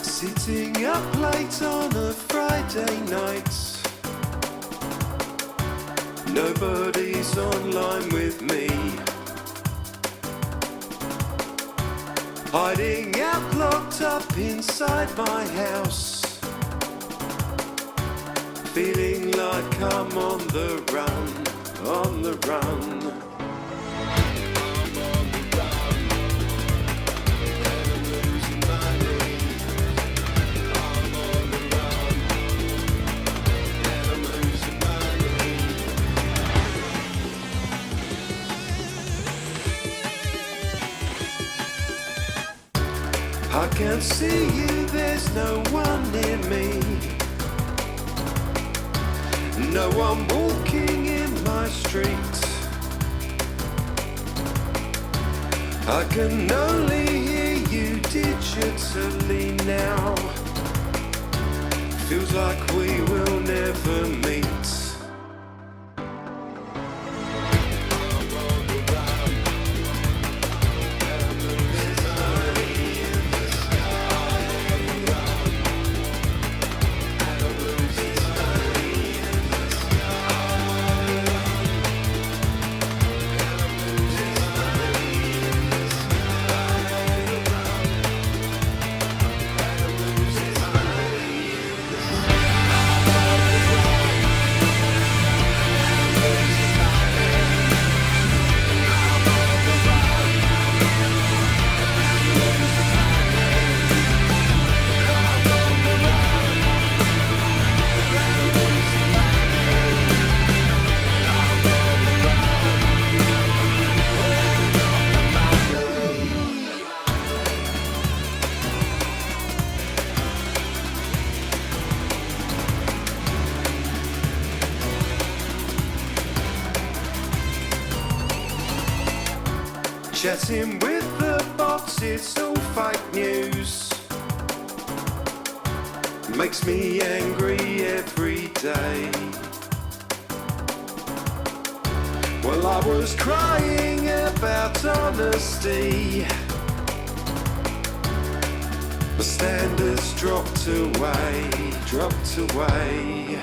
Sitting up late on a Friday night, nobody's online with me. Hiding out, locked up inside my house, feeling like I'm on the run, on the run. I can't see you, there's no one near me. No one walking in my street. I can only hear you digitally now. Feels like we will never meet. Chatting with the bots, it's all fake news. Makes me angry every day. Well, I was crying about honesty. The standards dropped away, dropped away.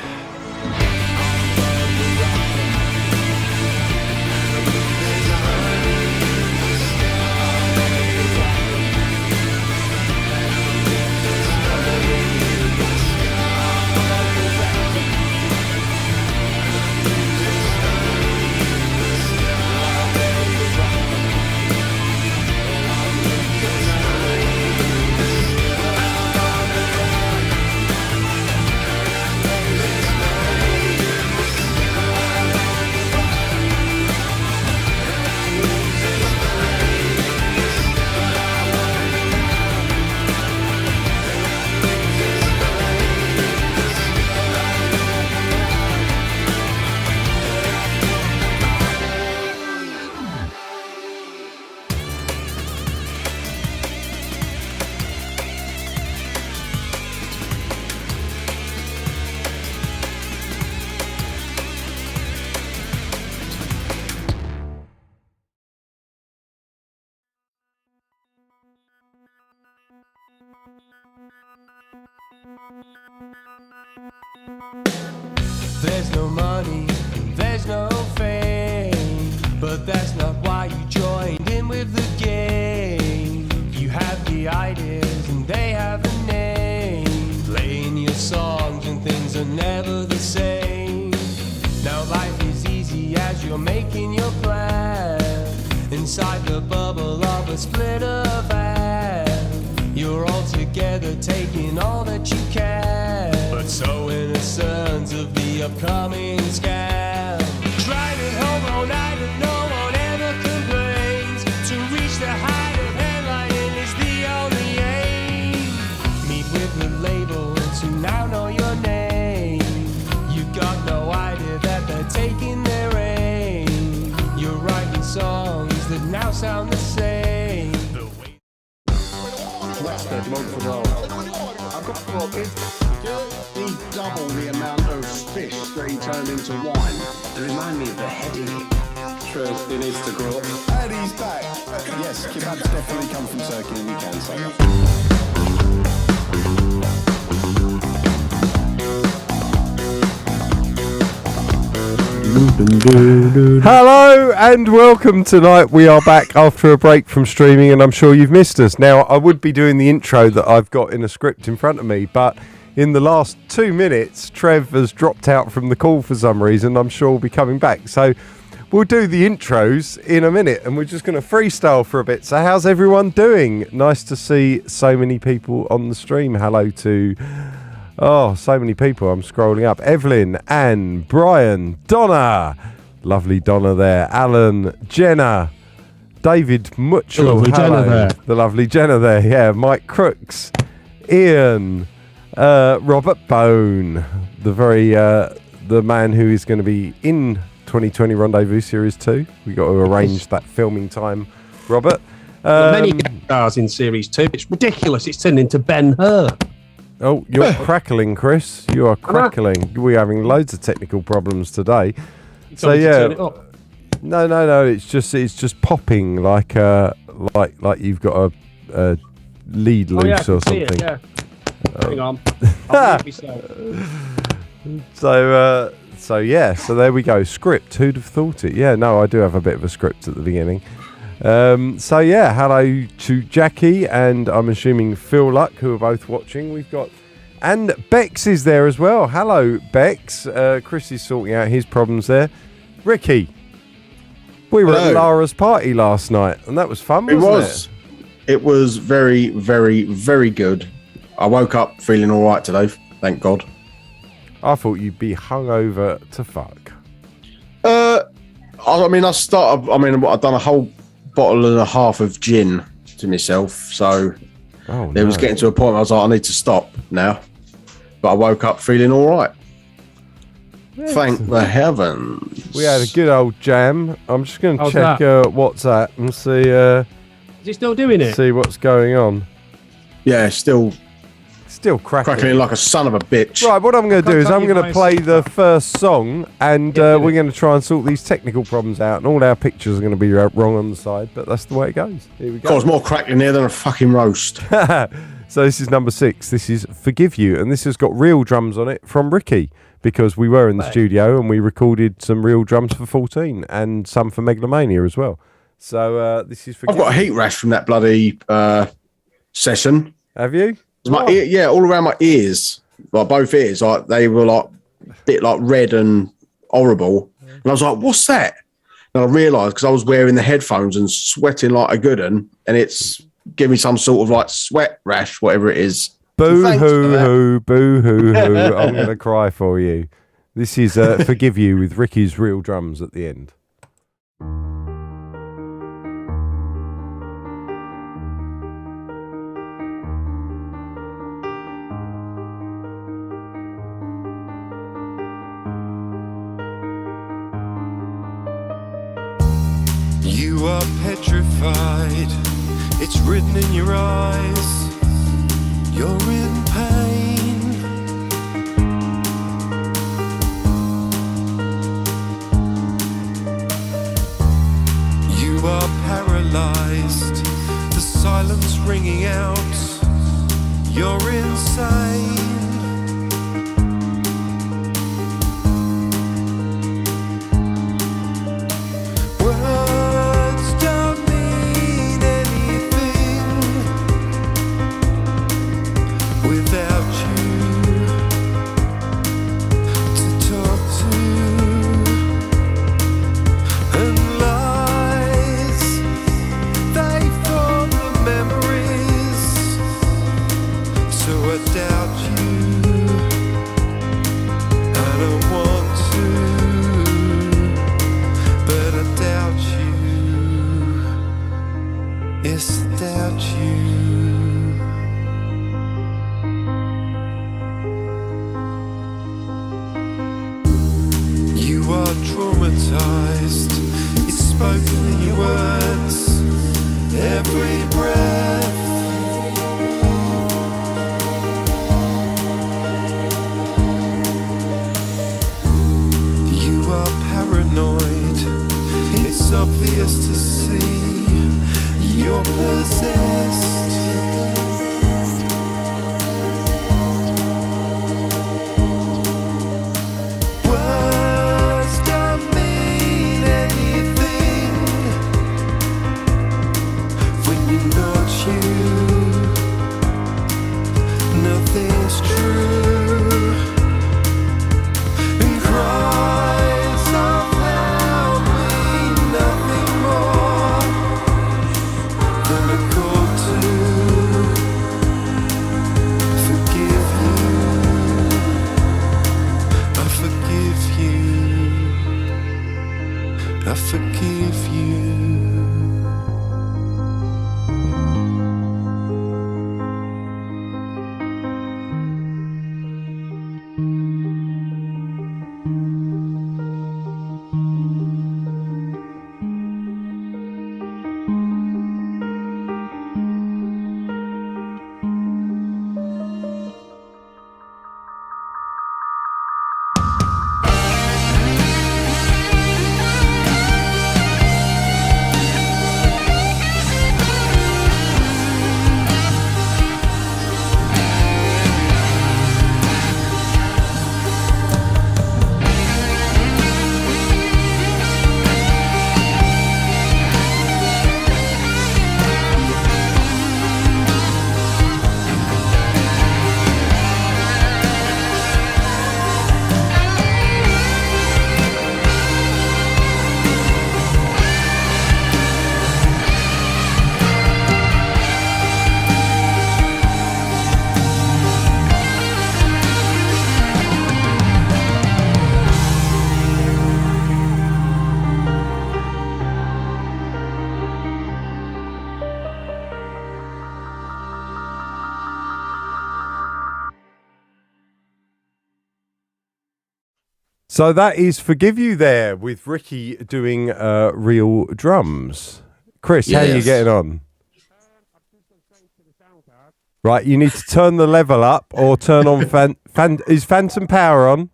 There's no money, there's no fame, but that's not why you joined in with the game. You have the ideas and they have a name, playing your songs and things are never the same. Now life is easy as you're making your plan, inside the bubble of a splitter van. You're all together taking all that you can, but so innocent of the upcoming scam. Trying to hold all night and no one ever complains. To reach the height of headlining is the only aim. Meet with the labels who now know your name. You got no idea that they're taking their aim. You're writing songs that now sound the same. What's that month for all? I've got pocket. He double the amount of fish that he turned into wine. They remind me of the heady interest, it needs to grow. And he's back. Yes, kebabs definitely come from Turkey, and you can say that. Hello and welcome tonight. We are back after a break from streaming, and I'm sure you've missed us. Now, I would be doing the intro that I've got in a script in front of me, but in the last 2 minutes, Trev has dropped out from the call for some reason. I'm sure we'll be coming back. So we'll do the intros in a minute, and we're just going to freestyle for a bit. So how's everyone doing? Nice to see so many people on the stream. Hello to... Oh, so many people. I'm scrolling up. Evelyn, Anne, Brian, Donna. Lovely Donna there. Alan, Jenna, David Mutchell. Lovely Jenna there. The lovely Jenna there. Yeah, Mike Crooks, Ian, Robert Bone, the man who is going to be in 2020 Rendezvous Series 2. We got to arrange that filming time, Robert. Many stars in Series 2. It's ridiculous. It's turned into Ben-Hur. Oh, you're crackling, Chris. You are crackling. We're having loads of technical problems today. So yeah, no. It's just popping like you've got a lead loose or something. It, yeah. Hang on. I'll mute myself. So there we go. Script. Who'd have thought it? Yeah, no, I do have a bit of a script at the beginning. Hello to Jackie and I'm assuming Phil Luck, who are both watching. And Bex is there as well. Hello, Bex. Chris is sorting out his problems there. Ricky, we were at Lara's party last night, and that was fun, wasn't it? It was very, very, very good. I woke up feeling all right today, thank God. I thought you'd be hungover to fuck. I've done a whole bottle and a half of gin to myself, so it was getting to a point where I was like, I need to stop now. But I woke up feeling all right. Thank the heavens. We had a good old jam. I'm just going to check WhatsApp and see. Is he still doing it? See what's going on. Yeah, still crackling like a son of a bitch. Right, what I'm going to do is I'm going to play the first song, and we're going to try and sort these technical problems out, and all our pictures are going to be wrong on the side, but that's the way it goes. Here we go. There's more crackling here than a fucking roast. So this is number 6. This is Forgive You, and this has got real drums on it from Ricky, because we were in the studio and we recorded some real drums for 14 and some for Megalomania as well. So this is Forgive I've got a heat rash from that bloody session. Have you? My ear, all around my ears, like both ears, like they were like a bit like red and horrible. And I was like, "What's that?" And I realised because I was wearing the headphones and sweating like a good one, and it's giving me some sort of like sweat rash, whatever it is. Boo hoo hoo, boo hoo hoo. I'm gonna cry for you. This is Forgive You with Ricky's real drums at the end. You are petrified, it's written in your eyes, you're in pain. You are paralyzed, the silence ringing out, you're insane. nothing's true, and cries of help mean nothing more than a call to forgive you. I forgive you. I forgive you. So that is Forgive You there with Ricky doing real drums. Chris, how are you Yes. getting on? Right, you need to turn the level up or turn on is Phantom Power on?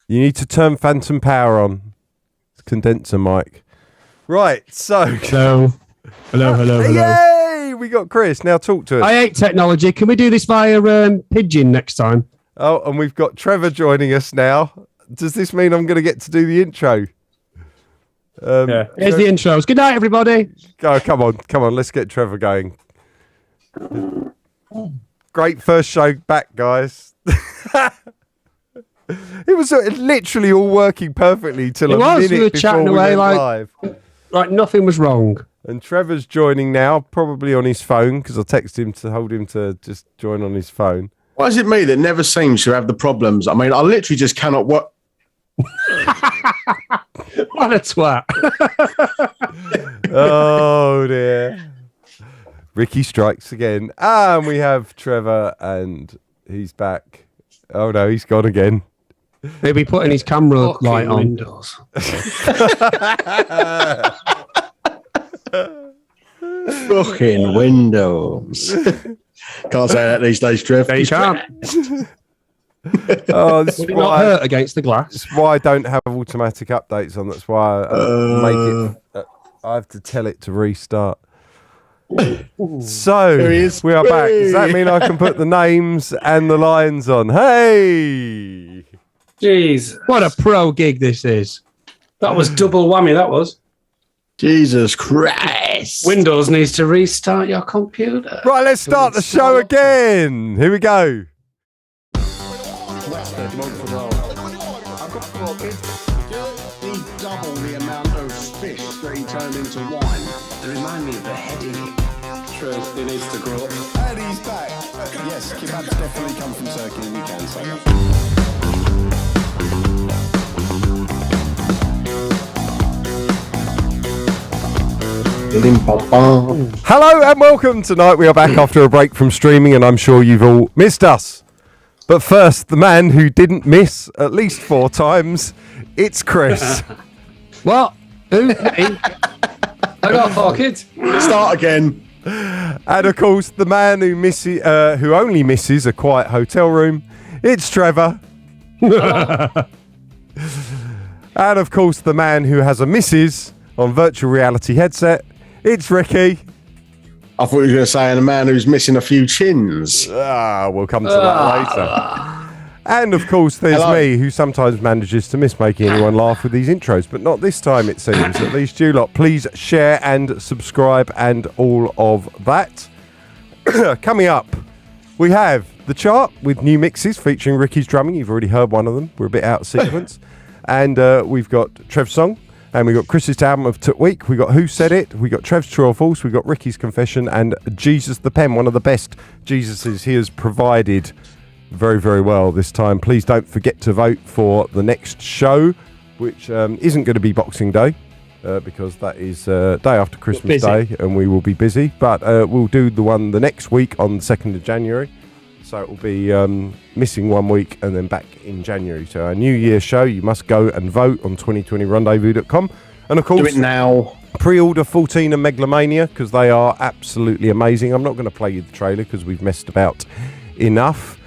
You need to turn Phantom Power on. Condenser mic. Right, so Hello. Hello. yay! We got Chris. Now talk to us. I hate technology. Can we do this via Pigeon next time? Oh, and we've got Trevor joining us now. Does this mean I'm going to get to do the intro? Yeah. Here's the intros. Good night, everybody. Go, come on. Let's get Trevor going. Great first show back, guys. It was literally all working perfectly till It a was. minute We were before chatting we away went like- live. Like nothing was wrong. And Trevor's joining now, probably on his phone, because I texted him to hold him to just join on his phone. Why is it me that never seems to have the problems? I mean, I literally just cannot work. What a twat. Oh dear. Ricky strikes again. And we have Trevor, and he's back. Oh no, he's gone again. Maybe putting his camera light on. Windows. Fucking Windows. Can't say that these days, Trev. You can't. Oh, this is Would it not why, hurt against the glass? this is why I don't have automatic updates on. That's why I make it. I have to tell it to restart. So There he is. we are back. Does that Hey. mean I can put the names and the lines on? Hey, Jeez, What a pro gig this is. that was double whammy. That was. Jesus Christ. Windows needs to restart your computer. right. Let's start the show again. Here we go. Double the amount of fish that he turned into wine. They remind me of a headache. Truth, it needs to grow up. And he's back. Yes, kebabs definitely come from Turkey, and you can say that. Hello and welcome. Tonight we are back after a break from streaming, and I'm sure you've all missed us. But first, the man who didn't miss at least 4 times, it's Chris. What? Who? I got 4 kids. Start again. And of course, the man who who only misses a quiet hotel room, it's Trevor. And of course, the man who has a missus on virtual reality headset, it's Ricky. I thought you were going to say, and a man who's missing a few chins. We'll come to that later. And of course, there's Hello. me, who sometimes manages to miss making anyone laugh with these intros, but not this time, it seems. At least you lot. Please share and subscribe and all of that. coming up, we have the chart with new mixes featuring Ricky's drumming. You've already heard one of them. We're a bit out of sequence. And we've got Trev Song. And we got Chris's album of Week. We got Who Said It. We got Trev's True or False. We got Ricky's Confession and Jesus the Pen, one of the best Jesuses he has provided very, very well this time. Please don't forget to vote for the next show, which isn't going to be Boxing Day because that is day after Christmas Day, and we will be busy. But we'll do the one the next week on the 2nd of January. So it will be missing 1 week and then back in January. So our New Year show, you must go and vote on 2020rendezvous.com. And of course, do it now. Pre-order 14 and Megalomania because they are absolutely amazing. I'm not going to play you the trailer because we've messed about enough.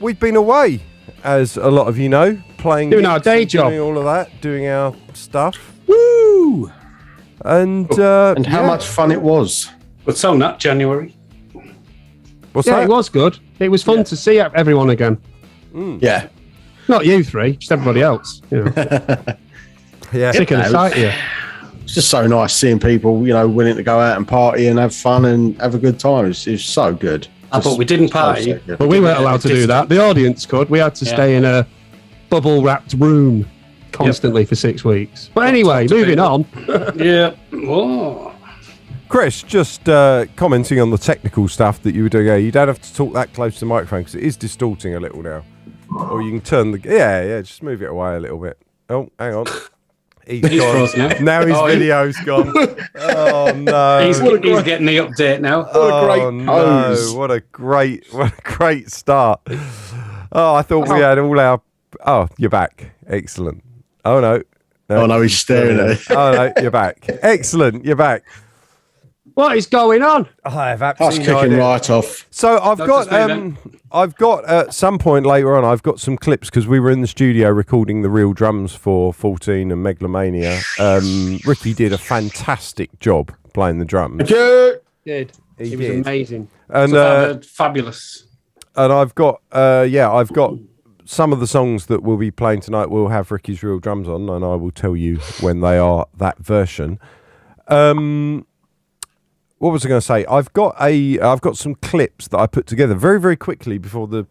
We've been away, as a lot of you know, playing, doing our day job, doing all of that, doing our stuff. Woo! And how much fun it was. Good song, that January. What's yeah, that? it was good. It was fun to see everyone again. Yeah. Not you three, just everybody else. You know. Yeah. Sick of the sight of you. It's just so nice seeing people, willing to go out and party and have fun and have a good time. It's so good. But we didn't party. But we weren't allowed to do that. The audience could. We had to stay in a bubble-wrapped room constantly for 6 weeks. But anyway, moving on. Yeah. Whoa. Chris, just commenting on the technical stuff that you were doing. You don't have to talk that close to the microphone because it is distorting a little now. Or you can turn the... Yeah, just move it away a little bit. Oh, hang on. He's gone. Now his video's gone. Oh, no. He's getting the update now. What a great start. Oh, I thought we had all our... Oh, you're back. Excellent. Oh, no. Oh, no, he's staring at it. Oh, no, you're back. Excellent, you're back. What is going on? I have That's absolutely kicking no idea. right off. So I've got at some point later on, I've got some clips because we were in the studio recording the real drums for 14 and Megalomania. Ricky did a fantastic job playing the drums. It was amazing. And fabulous. And I've got some of the songs that we'll be playing tonight will have Ricky's real drums on, and I will tell you when they are that version. What was I going to say? I've got some clips that I put together very, very quickly before the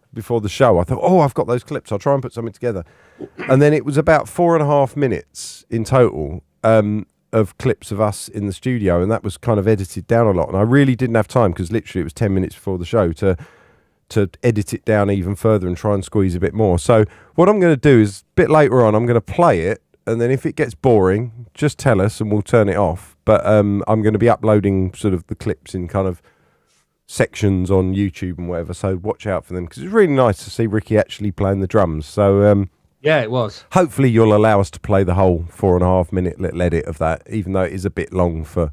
show. I thought, I've got those clips. I'll try and put something together. And then it was about 4.5 minutes in total of clips of us in the studio, and that was kind of edited down a lot. And I really didn't have time because literally it was 10 minutes before the show to edit it down even further and try and squeeze a bit more. So what I'm going to do is a bit later on, I'm going to play it, and then if it gets boring, just tell us and we'll turn it off. But I'm going to be uploading sort of the clips in kind of sections on YouTube and whatever, so watch out for them because it's really nice to see Ricky actually playing the drums. So yeah, it was. Hopefully you'll allow us to play the whole 4.5 minute little edit of that, even though it is a bit long for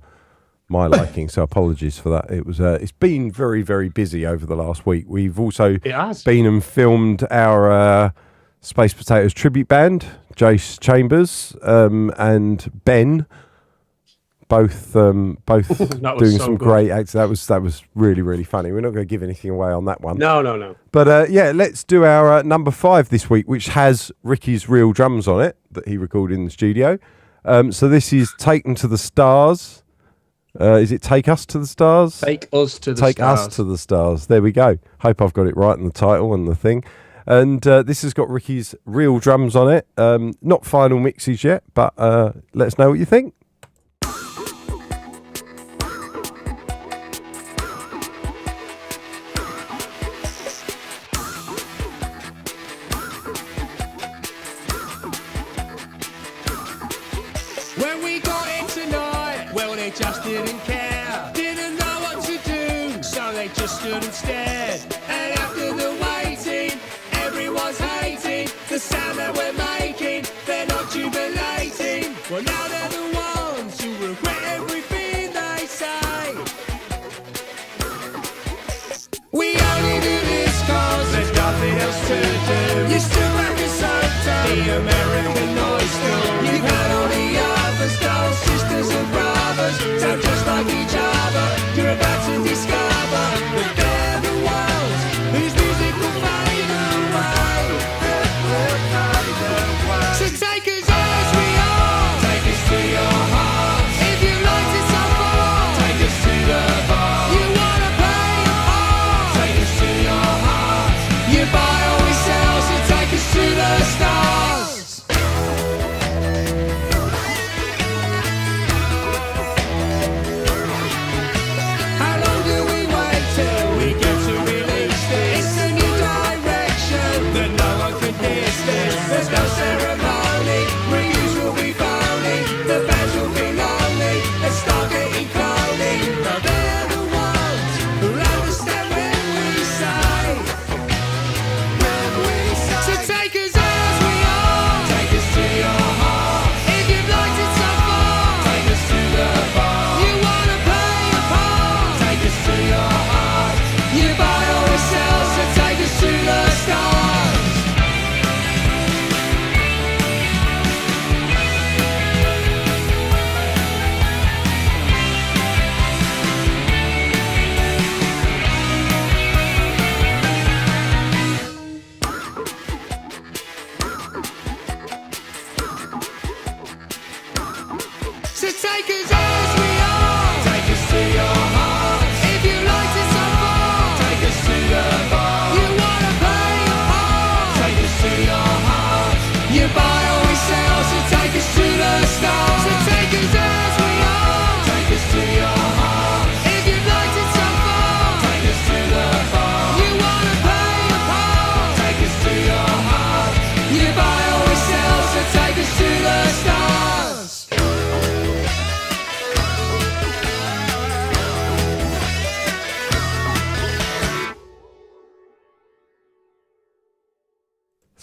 my liking. So apologies for that. It was it's been very, very busy over the last week. We've also been and filmed our Space Potatoes tribute band, Jace Chambers and Ben. Both doing some great acts. That was really, really funny. We're not going to give anything away on that one. No. But let's do our number 5 this week, which has Ricky's real drums on it that he recorded in the studio. So this is Taken to the Stars. Is it Take Us to the Stars? Take Us to the Take Stars. Us to the Stars. There we go. Hope I've got it right in the title and the thing. And this has got Ricky's real drums on it. Not final mixes yet, but let us know what you think. When we got in tonight, well, they just didn't care. Didn't know what to do, so they just stood and stared. And after the waiting, everyone's hating the sound that we're making. They're not jubilating. Well, now they're the ones who regret everything they say. We only do this cause there's nothing else to do. You still reckon so the American noise still. You've had all the others, girls, sisters and brothers, sound just like each other. You're about to discover that they're the ones whose music will fade away. So take us as we are, take us to your heart. If you liked it so far, take us to the bar. You wanna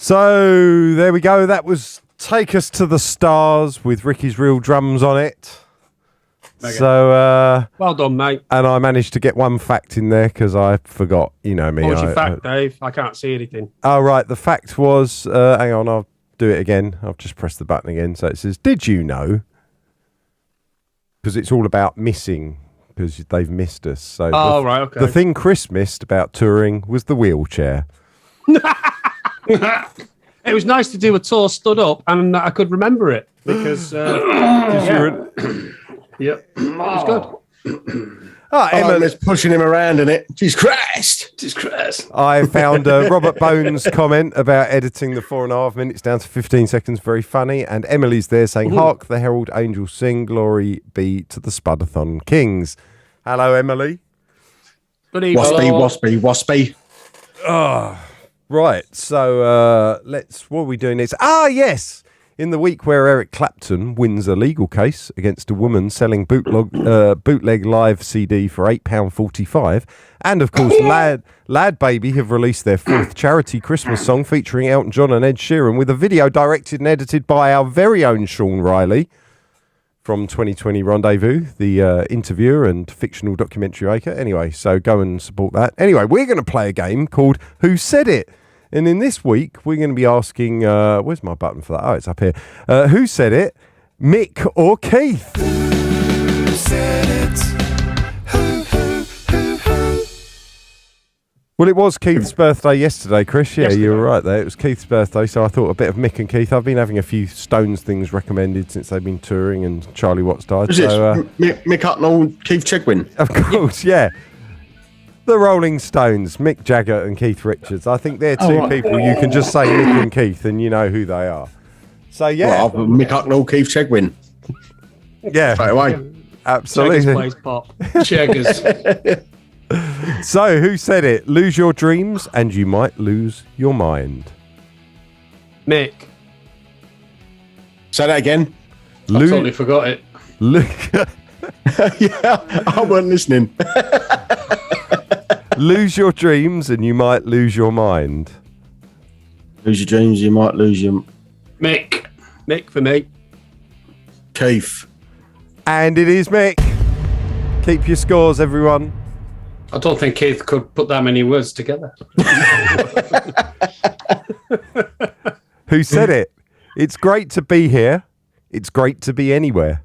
So there we go. That was Take Us to the Stars with Ricky's Real Drums on it. Okay. So Well done, mate. and I managed to get one fact in there because I forgot. You know me. What was your fact, Dave? I can't see anything. Oh, right. The fact was, hang on, I'll do it again. I've just pressed the button again. So it says, did you know? Because it's all about missing, because they've missed us. So Right, okay. the thing Chris missed about touring was the wheelchair. It was nice to do a tour stood up, and I could remember it because Yep. It was good. Emma's pushing him around in it. Jesus Christ. Jesus Christ. I found Robert Bones' comment about editing the 4.5 minutes down to 15 seconds very funny. And Emily's there saying, hark the herald angels sing, glory be to the Spudathon kings. Hello, Emily. Good evening. Waspy. Right, so what are we doing next? Yes! In the week where Eric Clapton wins a legal case against a woman selling bootleg live CD for £8.45, and of course Lad Baby have released their 4th charity Christmas song featuring Elton John and Ed Sheeran with a video directed and edited by our very own Sean Riley from 2020 Rendezvous, the interviewer and fictional documentary maker. Anyway, so go and support that. Anyway, we're going to play a game called Who Said It? And in this week, we're going to be asking, where's my button for that? Oh, it's up here. Who said it? Mick or Keith? Who said it? Who? Well, it was Keith's birthday yesterday, Chris. Yeah, you were right there. It was Keith's birthday, so I thought a bit of Mick and Keith. I've been having a few Stones things recommended since they've been touring and Charlie Watts died. Was So, it Mick Hucknall, Keith Chegwin? of course, yeah. The Rolling Stones, Mick Jagger and Keith Richards. I think they're two people you can just say Mick and Keith and you know who they are. So, yeah. Well, Mick Hucknall, Keith Chegwin. Yeah. Straight away. Cheggers Absolutely. plays pop. Checkers. So, who said it? Lose your dreams and you might lose your mind. Mick. Say that again. I totally forgot it. Yeah, I wasn't listening. Lose your dreams and you might lose your mind. Lose your dreams, you might lose your... Mick. Mick for me. Keith. And it is Mick. Keep your scores, everyone. I don't think Keith could put that many words together. Who said it? It's great to be here. It's great to be anywhere.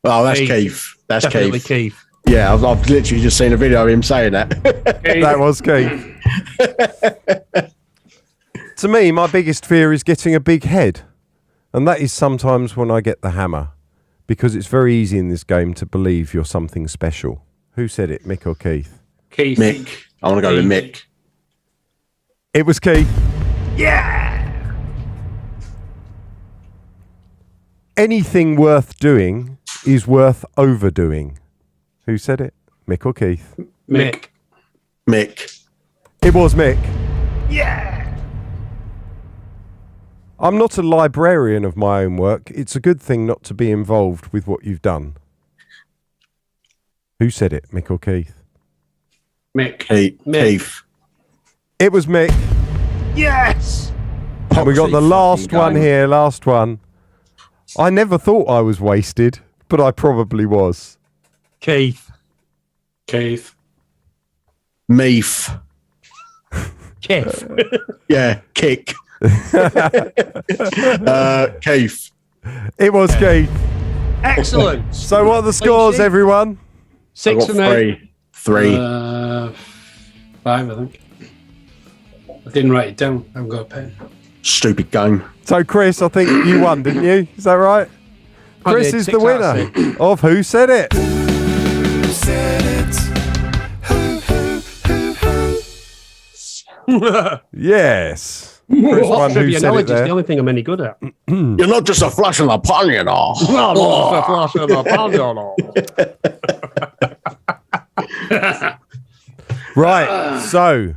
Oh, that's Keith. That's Definitely Keith. Keith. Yeah, I've literally just seen a video of him saying that. That was Keith. To me, my biggest fear is getting a big head. And that is sometimes when I get the hammer. Because it's very easy in this game to believe you're something special. Who said it, Mick or Keith? Keith. Mick. I want to go with Mick. It was Keith. Yeah. Anything worth doing is worth overdoing. Who said it? Mick or Keith? Mick. Mick. It was Mick. Yeah. I'm not a librarian of my own work. It's a good thing not to be involved with what you've done. Who said it, Mick or Keith? Mick. Keith. It was Mick. Yes. And we got the last one here, last one. I never thought I was wasted, but I probably was. Keith. Keith. Meath. Keith. Yeah, kick. Keith. It was Keith. Excellent. So what are the scores, everyone? 6 for me. Three. 5, I think. I didn't write it down. I haven't got a pen. Stupid game. So Chris, I think you won, didn't you? Is that right? I Chris did, is 6 the out of winner of Who Said It? Who said it? Who? Yes. Chris won Who Trivia Said It knowledge is there. the only thing I'm any good at. You're not just a flash in the pan, you know. Right, so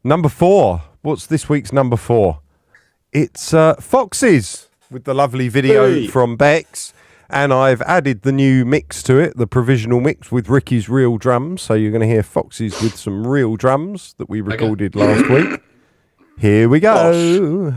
number 4. What's this week's number 4? It's Foxes with the lovely video from Bex. And I've added the new mix to it, the provisional mix with Ricky's real drums. So you're going to hear Foxes with some real drums that we recorded last week. Here we go.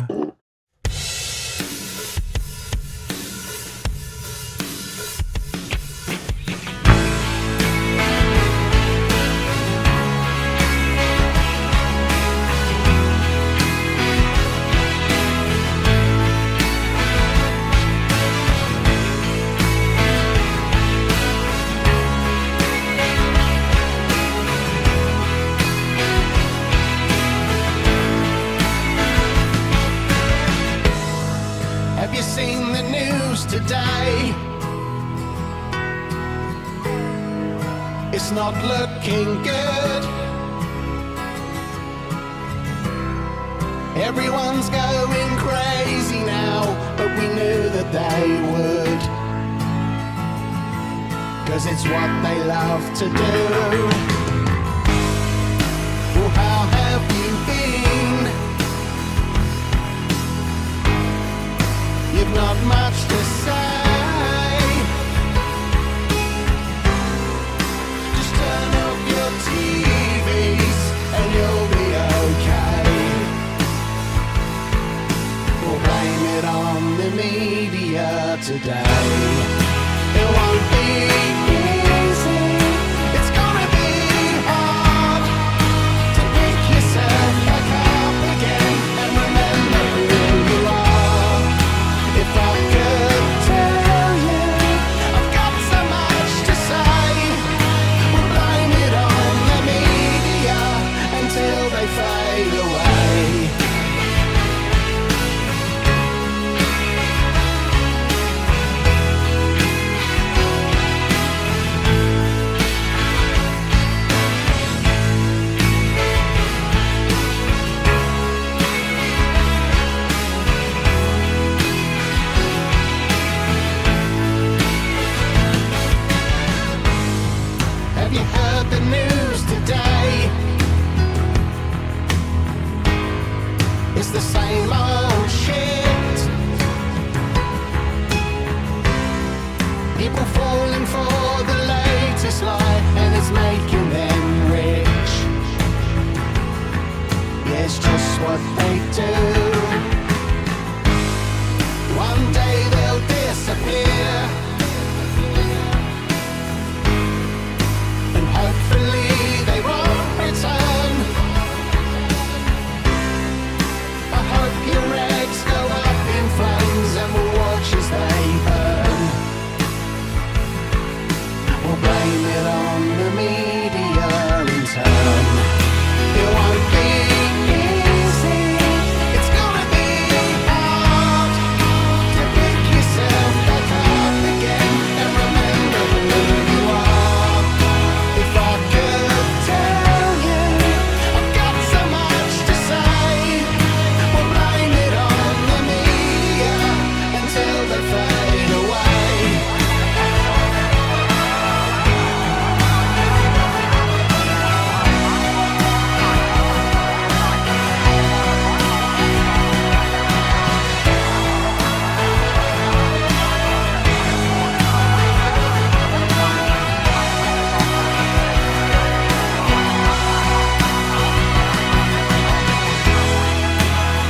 Have you seen the news today? It's not looking good. Everyone's going crazy now, but we knew that they would. 'Cause it's what they love to do. Well, how have you been? You've not much to say. Just turn up your TVs and you'll be okay. We'll blame it on the media today. It won't be easy. It's gonna be hard to pick yourself back up again and remember who you are. If I could tell you, I've got so much to say. We'll blame it on the media until they fade away. Have you heard the news today? It's the same old shit. People falling for the latest lie, and it's making them rich. Yeah, it's just what they do. One day they'll disappear, and hopefully they won't return. I hope your eggs go up in flames and we'll watch as they burn. We'll blame it on the media in turn. It won't be easy. It's gonna be hard to pick yourself back up again and remember who you are. If I could tell you, I've got so much to say. We'll blame it on the media until they fade away.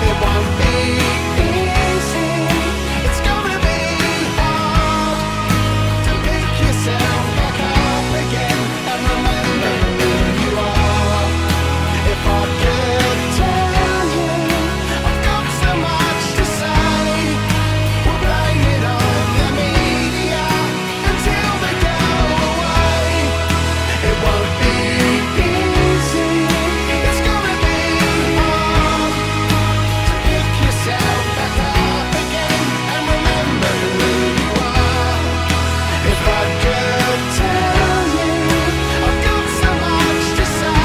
It won't be easy. It's gonna be hard to pick yourself back up again and remember who you are. If I could tell you, I've got so much to say. We'll blame it on the media until they go away. It won't be easy. It's gonna be hard to pick yourself back up again and remember who you are. If I could tell you, I've got so much to say.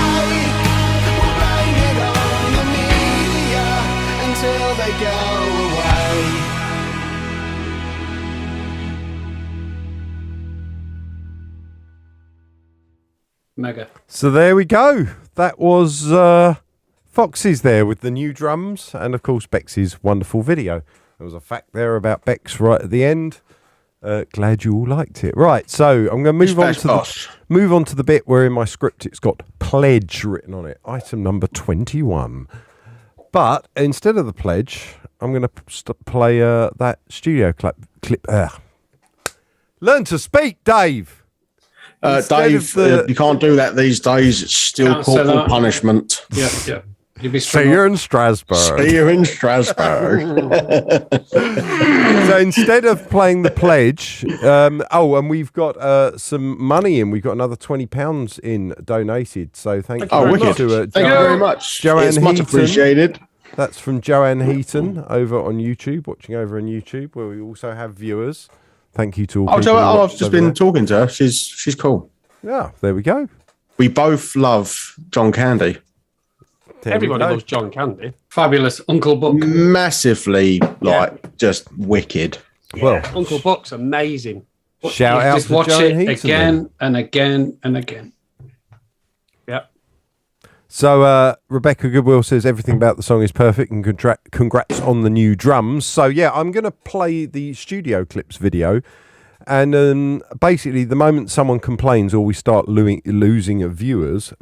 We'll blame it on the media until they go away. Mega. So there we go. That was Foxes there with the new drums, and of course Bex's wonderful video. There was a fact there about Bex right at the end. Glad you all liked it. Right, so I'm going to move on to the bit where in my script it's got pledge written on it. Item number 21. But instead of the pledge, I'm going to play that studio clip. Learn to speak, Dave. Dave, you can't do that these days. It's still Can't say corporal that. punishment. Yeah. You'd be See you in Strasbourg. See you in Strasbourg. So instead of playing the pledge, and we've got some money in. We've got another £20 in donated. So thank you very wicked. much to Thank you very much. Joanne It's much Heaton. appreciated. That's from Joanne Heaton over on YouTube, watching over on YouTube, where we also have viewers. Thank you to all people. I've just been talking to her. She's cool. Yeah, there we go. We both love John Candy. Everybody loves John Candy. Fabulous. Uncle Buck. Massively, just wicked. Well, Uncle Buck's amazing. shout out Just to watch Joanne it Heaton. again and again and again. Yeah. So Rebecca Goodwill says everything about the song is perfect and congrats on the new drums. So yeah, I'm going to play the studio clips video. And basically, the moment someone complains or we start losing viewers,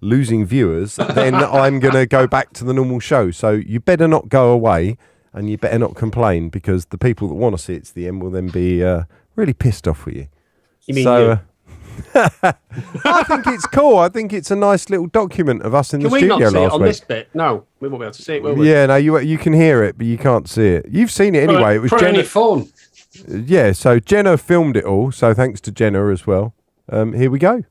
then I'm going to go back to the normal show. So you better not go away and you better not complain, because the people that want to see it to the end will then be really pissed off with you. You mean so, I think it's cool. I think it's a nice little document of us in the Can we studio not see it last on week. this bit? No, we won't be able to see it, will we? Yeah, no, you can hear it, but you can't see it. You've seen it anyway. It was Put it on Jenna. your phone. Yeah, so Jenna filmed it all. So thanks to Jenna as well. Here we go.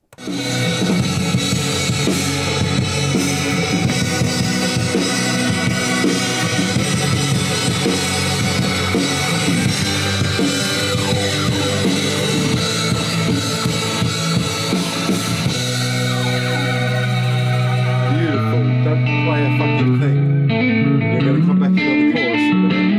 Beautiful. Don't play a fucking thing. You're going to come back in on the chorus in a minute.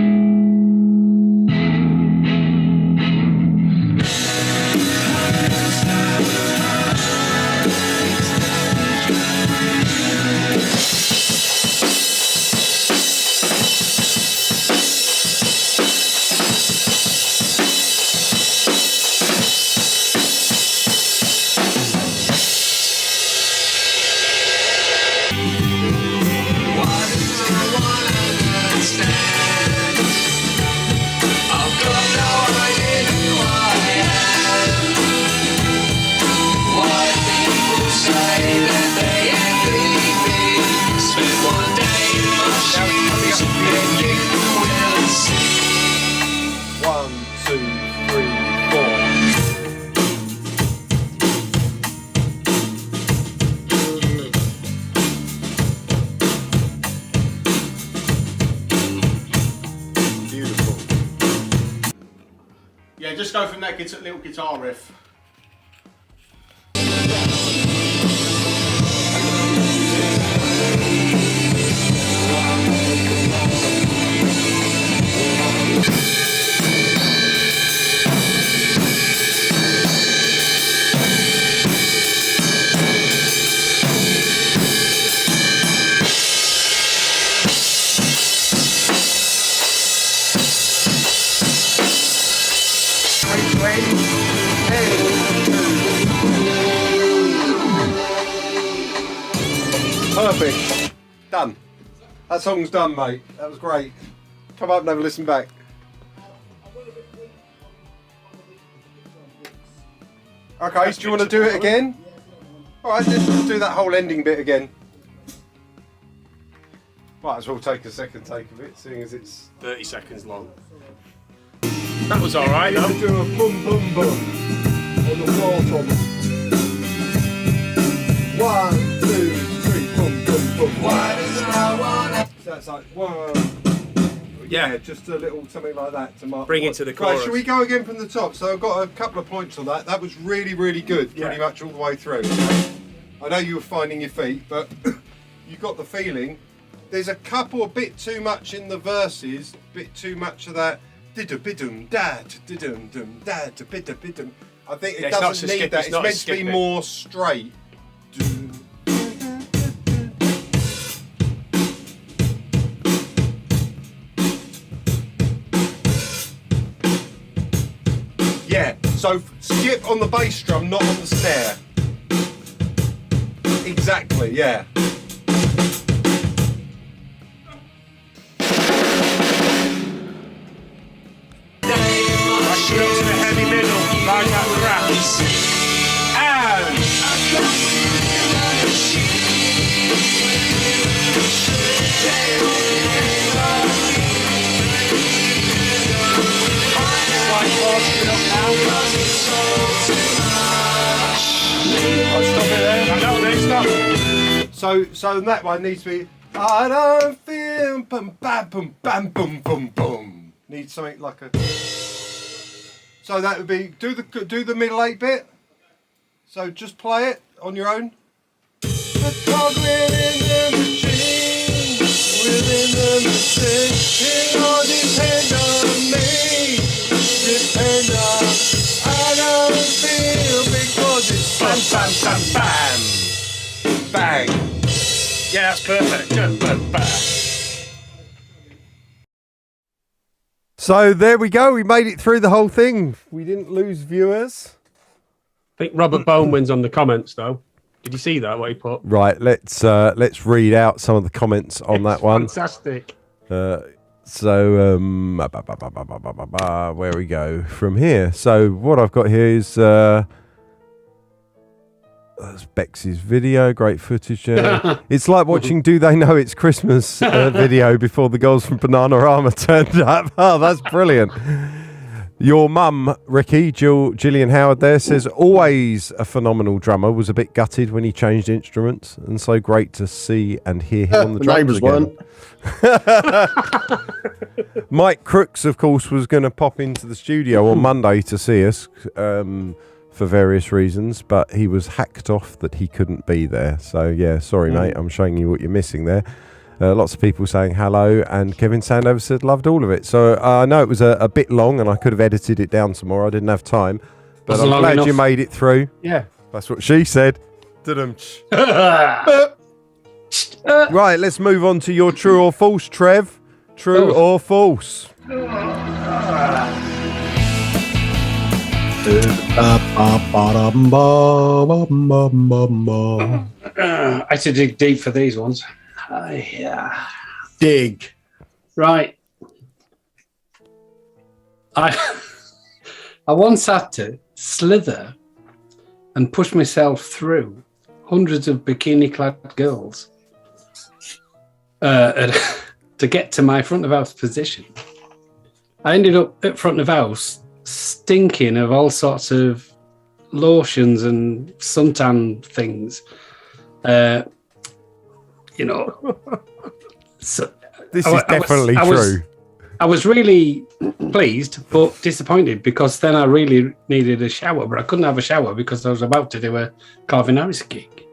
One, two, three, four. Beautiful. Yeah, just go from that little guitar riff. Perfect. Done. That song's done, mate. That was great. Come up and have a listen back. Okay, do you want to do it again? Alright, let's do that whole ending bit again. Might as well take a second take of it, seeing as it's 30 seconds long. That was alright, You though. have to do a boom boom boom on the floor, Tom. 1, 2, 3, boom boom boom. So that's like 1. Yeah, just a little something like that to mark. Bring it to the Right, chorus. shall we go again from the top? So I've got a couple of points on that. That was really, really good, pretty much all the way through. I know you were finding your feet, but you got the feeling. There's a couple a bit too much in the verses, bit too much of that. Didum dad, didum dum dad, bidum bidum. I think it it's not doesn't so need skip- that. it's It's not meant as to be skippy. more straight. Yeah, so skip on the bass drum, not on the snare. Exactly, yeah. So that one needs to be. I don't feel boom bam boom bam boom boom boom. Needs something like a. So that would be do the middle 8 bit. So just play it on your own. The cog within the machine, within the machine. It all depends on me. Depend on. I don't feel because it's bam bam bam bam. Bang. Yeah, that's perfect. Good. Bang. So there we go. We made it through the whole thing. We didn't lose viewers. I think Robert Bone wins on the comments, though. Did you see that, what he put? Right, let's read out some of the comments on that one. Fantastic. Where we go from here. So what I've got here is that's Bex's video, great footage. It's like watching Do They Know It's Christmas video before the girls from Bananarama turned up. Oh, that's brilliant. Your mum, Ricky, Gillian Howard there, says, always a phenomenal drummer, was a bit gutted when he changed instruments, and so great to see and hear him on the drums again. Mike Crooks, of course, was going to pop into the studio on Monday to see us for various reasons, but he was hacked off that he couldn't be there. So, yeah, sorry, mate, I'm showing you what you're missing there. Lots of people saying hello, and Kevin Sandover said loved all of it. So I know it was a bit long, and I could have edited it down some more. I didn't have time, but I'm glad you made it through. Yeah, that's what she said. Right, let's move on to your true or false, Trev. True or false? I had to dig deep for these ones. Yeah. Dig. Right. I once had to slither and push myself through hundreds of bikini-clad girls to get to my front of house position. I ended up at front of house stinking of all sorts of lotions and suntan things. So this is definitely true. I was really pleased, but disappointed because then I really needed a shower, but I couldn't have a shower because I was about to do a Calvin Harris gig.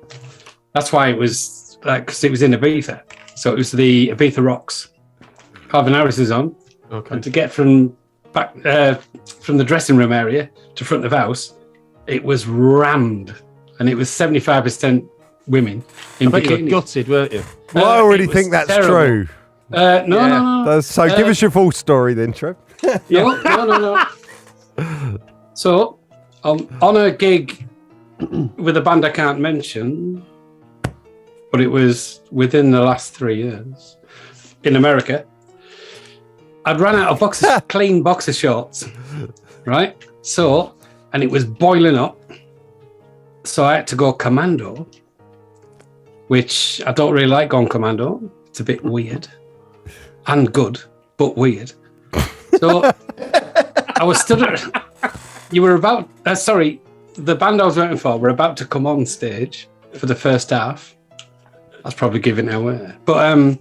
That's why it was because it was in Ibiza. So it was the Ibiza Rocks. Calvin Harris is on. Okay. And to get from back from the dressing room area to front of house, it was rammed, and it was 75% women in I bet bikinis. you were gutted, weren't you? Well, I already think that's terrible. True. No. So give us your full story then, Trev. No. So, on a gig with a band I can't mention, but it was within the last 3 years in America, I'd run out of clean boxer shorts, right? So, and it was boiling up. So I had to go commando, which I don't really like going commando. It's a bit weird and good, but weird. So I was stood at, the band I was waiting for were about to come on stage for the first half. That's probably giving it away. But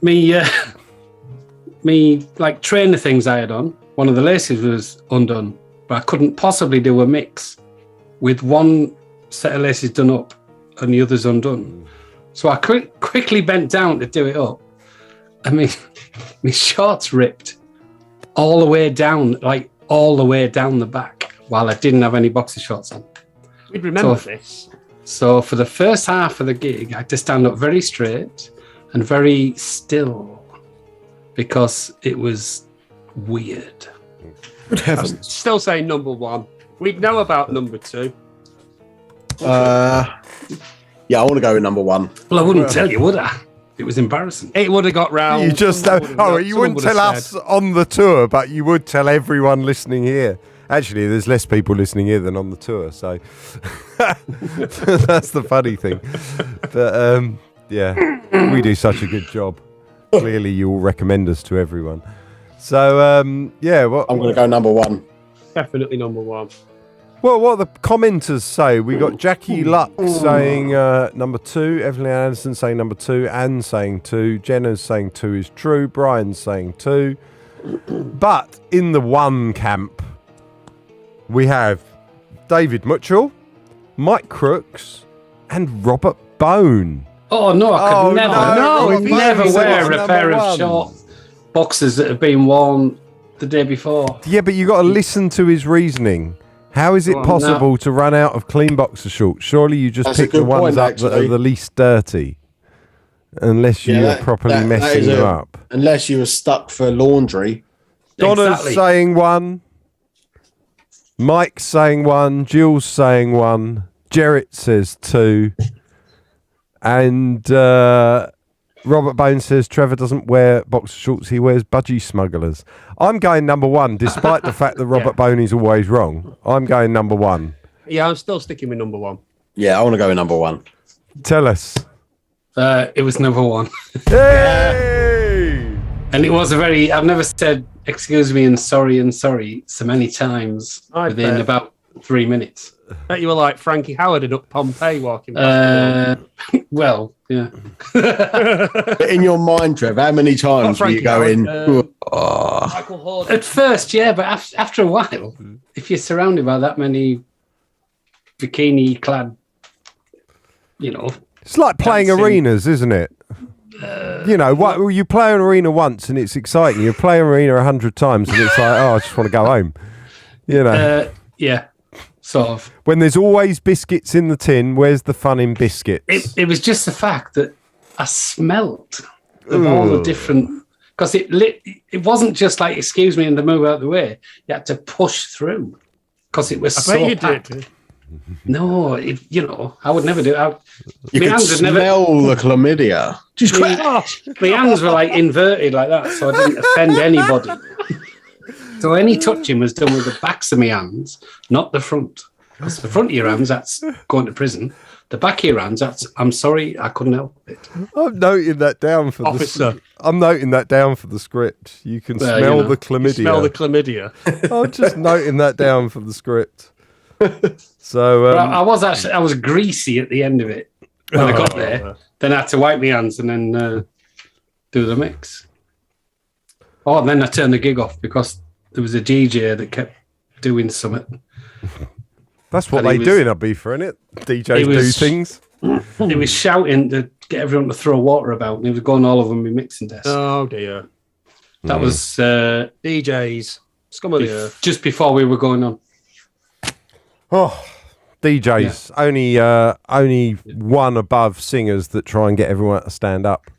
me like trainer things I had on, one of the laces was undone, but I couldn't possibly do a mix with one set of laces done up and the others undone. So I quickly bent down to do it up. I mean, my shorts ripped all the way down the back while I didn't have any boxer shorts on. We'd remember this. So for the first half of the gig, I had to stand up very straight and very still because it was weird. Good heavens. I'm still saying number one. We'd know about number two. Yeah, I want to go with number one. Well, I wouldn't tell you, would I? It was embarrassing. It would have got round. You just you wouldn't tell us on the tour, but you would tell everyone listening here. Actually, there's less people listening here than on the tour, so that's the funny thing. But yeah, we do such a good job. Clearly, you will recommend us to everyone. So yeah, I'm going to go number one. Definitely number one. Well, what the commenters say, we got Jackie Luck saying number 2, Evelyn Anderson saying number 2, Anne saying 2, Jenna's saying 2 is true, Brian's saying 2. But in the 1 camp, we have David Mitchell, Mike Crooks, and Robert Bone. Oh no, I could Robert never Bone wear said a pair number of 1. short boxers that have been worn the day before. Yeah, but you got to listen to his reasoning. How is it possible to run out of clean boxer shorts? Surely you just pick the ones up that are the least dirty. Unless you are properly messing them up. Unless you were stuck for laundry. Donna's saying 1. Mike's saying 1. Jill's saying 1. Jarrett says 2. And Robert Bone says Trevor doesn't wear boxer shorts, he wears budgie smugglers. I'm going number 1, despite the fact that Robert Bone is always wrong. I'm going number 1. Yeah, I'm still sticking with number 1. Yeah, I want to go with number 1. Tell us. It was number 1. Hey! And it was I've never said excuse me and sorry so many times within about 3 minutes. I bet you were like Frankie Howard and up Pompeii walking past. Well, yeah. But in your mind, Trev, how many times were you going? Michael Horden. At first, yeah, but after a while, if you're surrounded by that many bikini-clad, It's like playing arenas, isn't it? You play an arena once and it's exciting. You play an arena 100 times and it's like, I just want to go home. Yeah, sort of. When there's always biscuits in the tin, where's the fun in biscuits? It was just the fact that I smelt of all the different... Because it wasn't just like, excuse me, and to move out of the way. You had to push through because it was so packed. Did. No, I would never do it. You could smell the chlamydia. My hands were like inverted like that, so I didn't offend anybody. So any touching was done with the backs of my hands, not the front. Because the front of your hands, that's going to prison. The back of your hands, that's, I'm sorry, I couldn't help it. I'm noting that down for I'm noting that down for the script. You can smell the chlamydia. Smell the chlamydia. I'm just noting that down for the script. So I was greasy at the end of it when I got there. Then I had to wipe my hands and then do the mix. Oh, and then I turned the gig off because there was a DJ that kept doing something. That's what they do in Ibiza, isn't it? DJs do things. He was shouting to get everyone to throw water about, and he was going all over my mixing desk. Oh dear. That was DJs. Scum of the earth. Just before we were going on. Oh, DJs. Only one above singers that try and get everyone to stand up.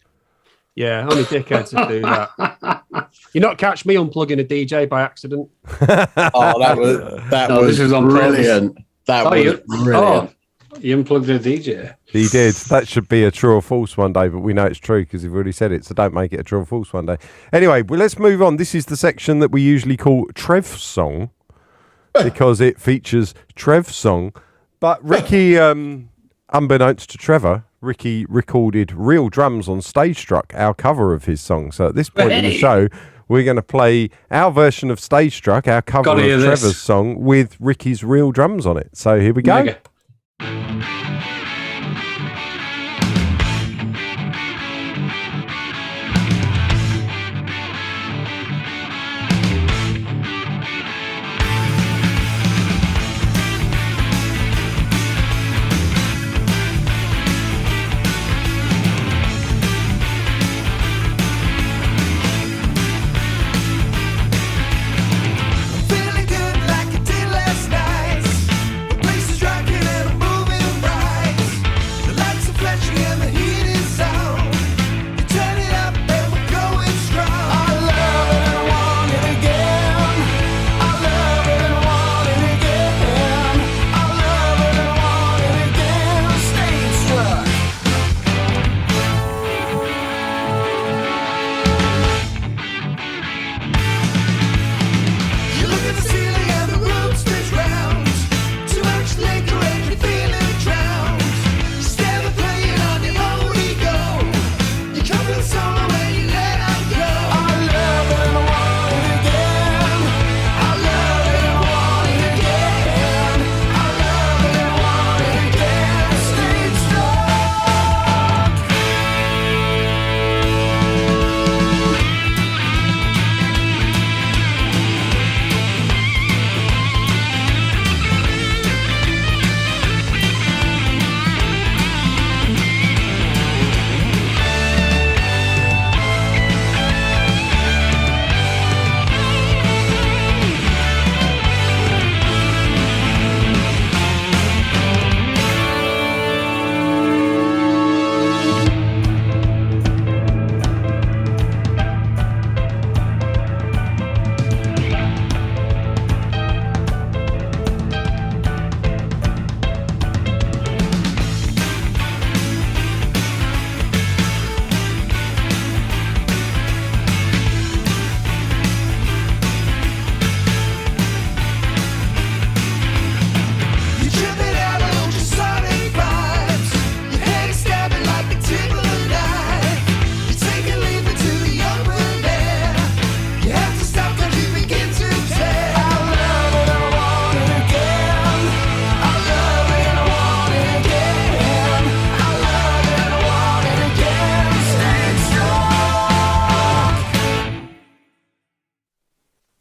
Yeah, only dickheads that do that. You not catch me unplugging a DJ by accident. That was brilliant. That was brilliant. You unplugged a DJ. He did. That should be a true or false one day, but we know it's true because you've already said it, so don't make it a true or false one day. Anyway, well, let's move on. This is the section that we usually call Trev Song because it features Trev Song. But Ricky, unbeknownst to Trevor, Ricky recorded real drums on Stage Struck, our cover of his song. So at this point in the show, we're going to play our version of Stage Struck, our cover of Trevor's song, with Ricky's real drums on it. So here we go. Mega. Feeling good like I did last night. The place is rocking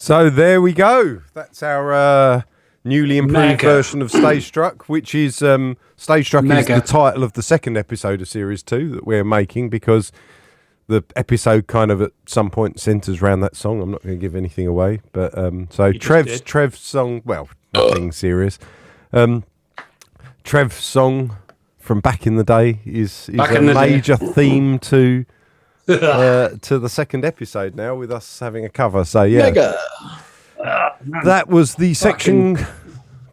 So there we go. That's our newly improved Mega. version of Stage Struck, which is Stage Struck is Mega. the title of the second episode of Series 2 that we're making, because the episode kind of at some point centres around that song. I'm not going to give anything away, but so You just did. Trev's song, well, nothing serious. Trev Song from back in the day is Back a in the day. major theme to the second episode now, with us having a cover. So yeah, that was the section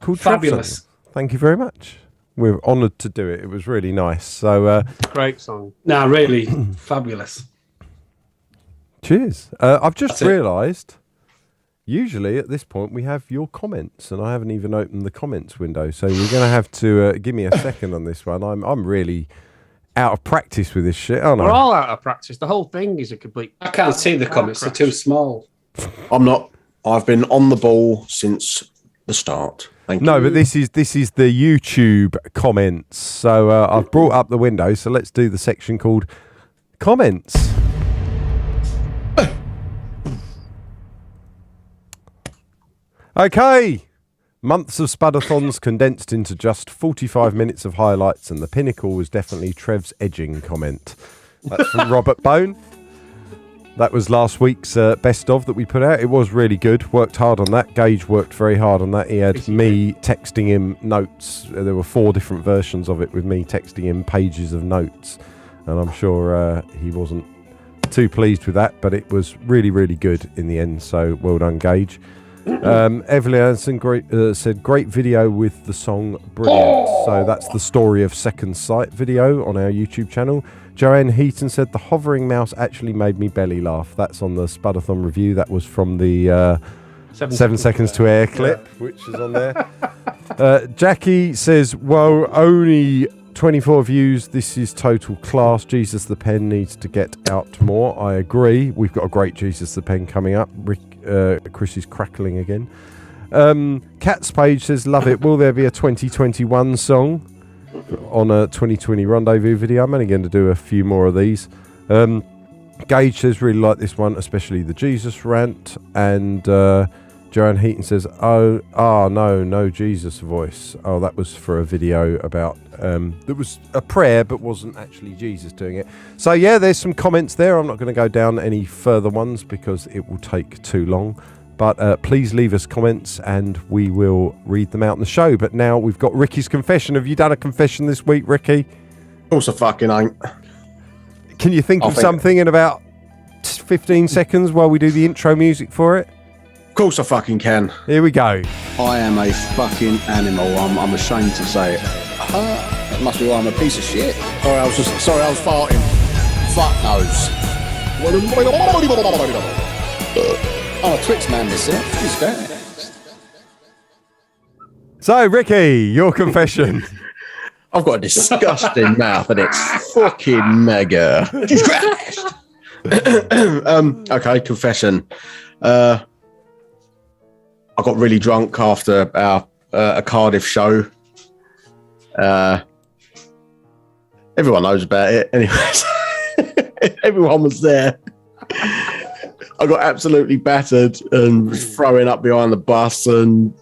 called Trev Fabulous. Song. Thank you very much. We're honoured to do it. It was really nice. So Great song. No, really fabulous. cheers. I've just That's it. realised. Usually at this point we have your comments, and I haven't even opened the comments window. So you're going to have to give me a second on this one. I'm really out of practice with this shit, aren't We're I? all out of practice. The whole thing is a complete. I can't see the comments; they're too small. I'm not. I've been on the ball since the start. Thank No, you. but this is the YouTube comments. So I've brought up the window. So let's do the section called comments. Okay. Months of Spudathons condensed into just 45 minutes of highlights, and the pinnacle was definitely Trev's edging comment. That's from Robert Bone. That was last week's best of that we put out. It was really good. Worked hard on that. Gage worked very hard on that. He had me texting him notes. There were 4 different versions of it with me texting him pages of notes. And I'm sure he wasn't too pleased with that, but it was really, really good in the end. So well done, Gage. Evelyn Anderson said, great video with the song Brilliant. So that's the Story of Second Sight video on our YouTube channel. Joanne Heaton said, the hovering mouse actually made me belly laugh. That's on the Spudathon review. That was from the 7 seconds to air clip, which is on there. Jackie says, well, only 24 views. This is total class. Jesus the Pen needs to get out more. I agree. We've got a great Jesus the Pen coming up. Chris is crackling again. Cat's Page says, love it. Will there be a 2021 song on a 2020 Rendezvous video? I'm only going to do a few more of these. Gage says, really like this one, especially the Jesus rant. And Joanne Heaton says, no Jesus voice. Oh, that was for a video about that was a prayer but wasn't actually Jesus doing it. So yeah, there's some comments there. I'm not going to go down any further ones because it will take too long, but please leave us comments and we will read them out in the show. But now we've got Ricky's confession. Have you done a confession this week, Ricky? Of course I fucking ain't. Can you think of something in about 15 seconds while we do the intro music for it? Of course I fucking can. Here we go. I am a fucking animal. I'm ashamed to say it. It must be why I'm a piece of shit. Sorry, I was farting. Fuck knows. I'm a Twix man myself. Who's that? So, Ricky, your confession. I've got a disgusting mouth and it's fucking mega. Jesus Christ. Okay, confession. I got really drunk after our a Cardiff show. Everyone knows about it. Anyways, everyone was there. I got absolutely battered and was throwing up behind the bus and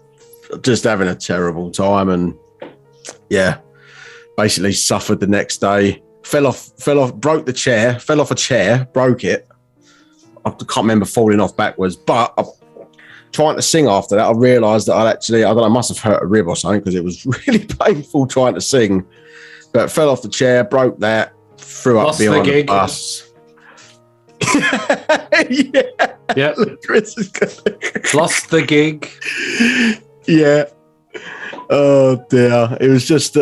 just having a terrible time. And yeah, basically suffered the next day. Fell off, broke the chair, fell off a chair, broke it. I can't remember falling off backwards, but trying to sing after that, I realised that I must have hurt a rib or something because it was really painful trying to sing. But fell off the chair, broke that, threw up behind the bus. Yeah. Yeah. Chris is Lost the gig. Yeah. Oh dear. It was just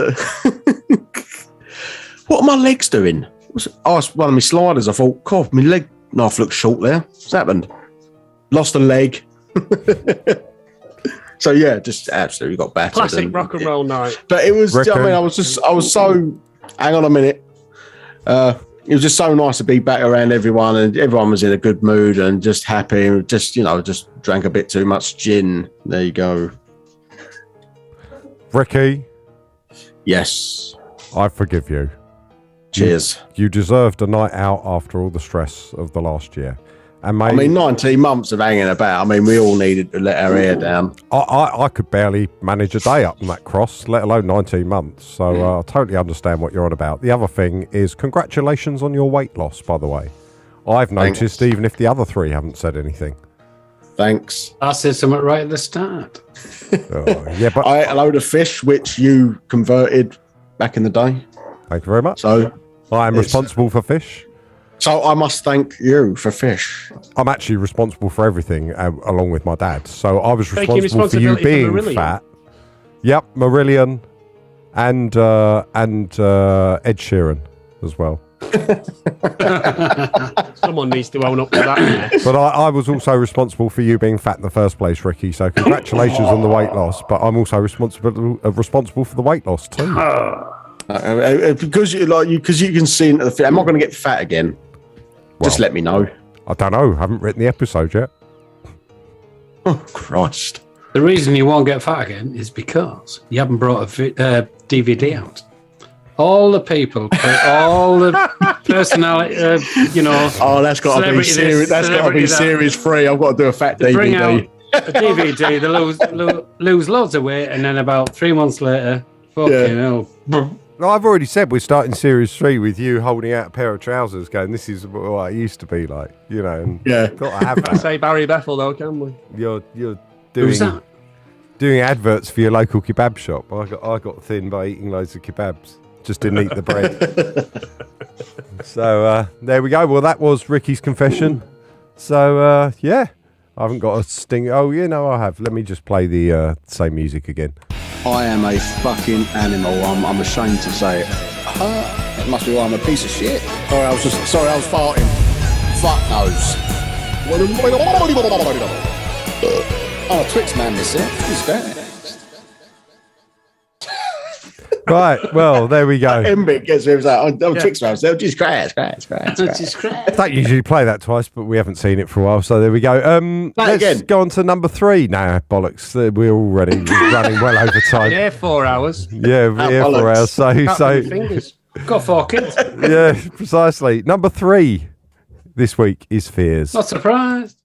what are my legs doing? It's one of my sliders. I thought, God, my leg knife looks short there. What's happened? Lost a leg. So yeah, just absolutely got battered. Classic rock and roll night. But it was, I was so, hang on a minute. It was just so nice to be back around everyone, and everyone was in a good mood and just happy, and just drank a bit too much gin. There you go. Ricky. Yes. I forgive you. Cheers. You deserved a night out after all the stress of the last year. And I mean, 19 months of hanging about. I mean, we all needed to let our hair down. I could barely manage a day up on that cross, let alone 19 months. So I totally understand what you're on about. The other thing is congratulations on your weight loss, by the way. I've noticed, even if the other three haven't said anything. Thanks. I said something right at the start. Yeah, but I ate a load of fish, which you converted back in the day. Thank you very much. So I am responsible for fish. So I must thank you for fish. I'm actually responsible for everything, along with my dad. So I was Taking responsible for you responsibility for being Marillion. fat. Yep, Marillion and Ed Sheeran as well. Someone needs to own up to that. But I was also responsible for you being fat in the first place, Ricky. So congratulations on the weight loss. But I'm also responsible for the weight loss too. Because you can see into the fit. Am I going to get fat again? Just let me know. I don't know. Haven't written the episode yet. Oh Christ! The reason you won't get fat again is because you haven't brought a DVD out. All the people, all the personality, Oh, that's got to be series. That's got to be series 3. I've got to do a fat DVD. Bring out a DVD. They lose loads of weight, and then about 3 months later, fucking hell. No, I've already said we're starting series 3 with you holding out a pair of trousers, going, "This is what I used to be like," And got to have that. Say Barry Bethel though, can we? You're Who's that? doing adverts for your local kebab shop. I got thin by eating loads of kebabs. Just didn't eat the bread. So there we go. Well, that was Ricky's confession. So yeah, I haven't got a sting. Oh, I have. Let me just play the same music again. I am a fucking animal. I'm ashamed to say it. It must be why I'm a piece of shit. Sorry, I was farting. Fuck knows. I'm a Twix man myself. Who's that? Right, well, there we go. Embiid gets me like, I'm Twix man myself. Just crash. Don't usually play that twice, but we haven't seen it for a while, so there we go. Let's again. go on to number 3. Nah, bollocks. We're already running well over time. Yeah, 4 hours. Yeah, we're here 4 bollocks. hours. So Fingers. Got 4 kids. yeah, precisely. Number 3 this week is fears. Not surprised.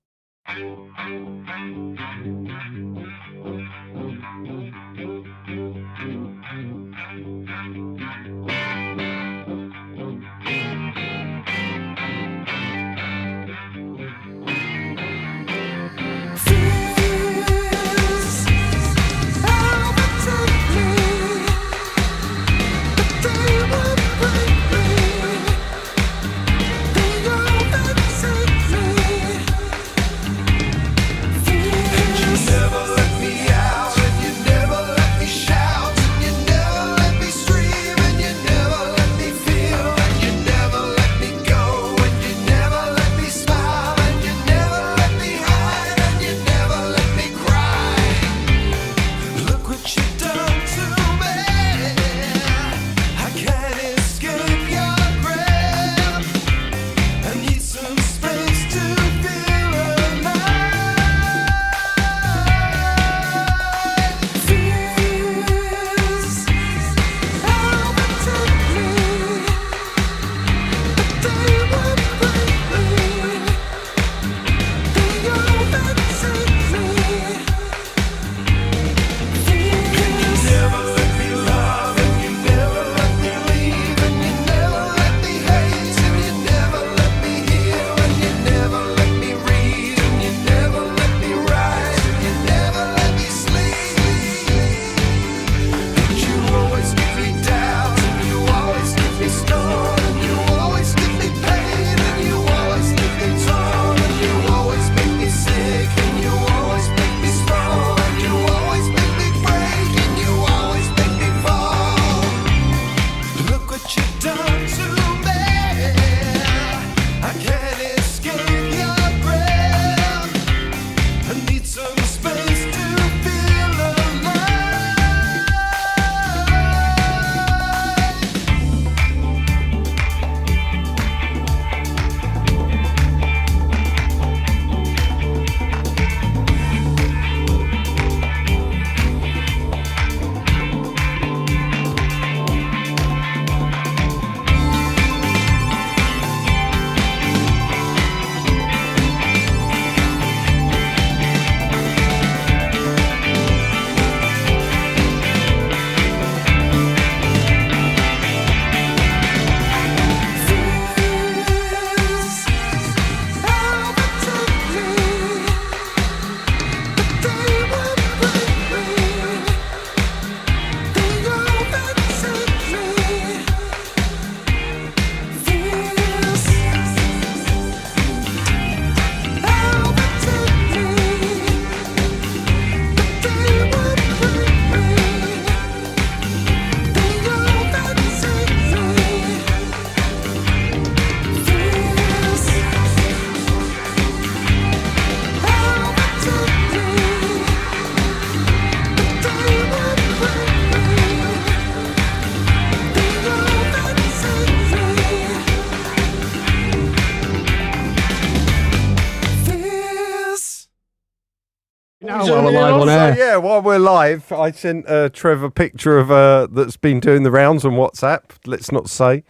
now while we're live on air. Yeah, while we're live, I sent Trev a picture of that's been doing the rounds on WhatsApp. Let's not say.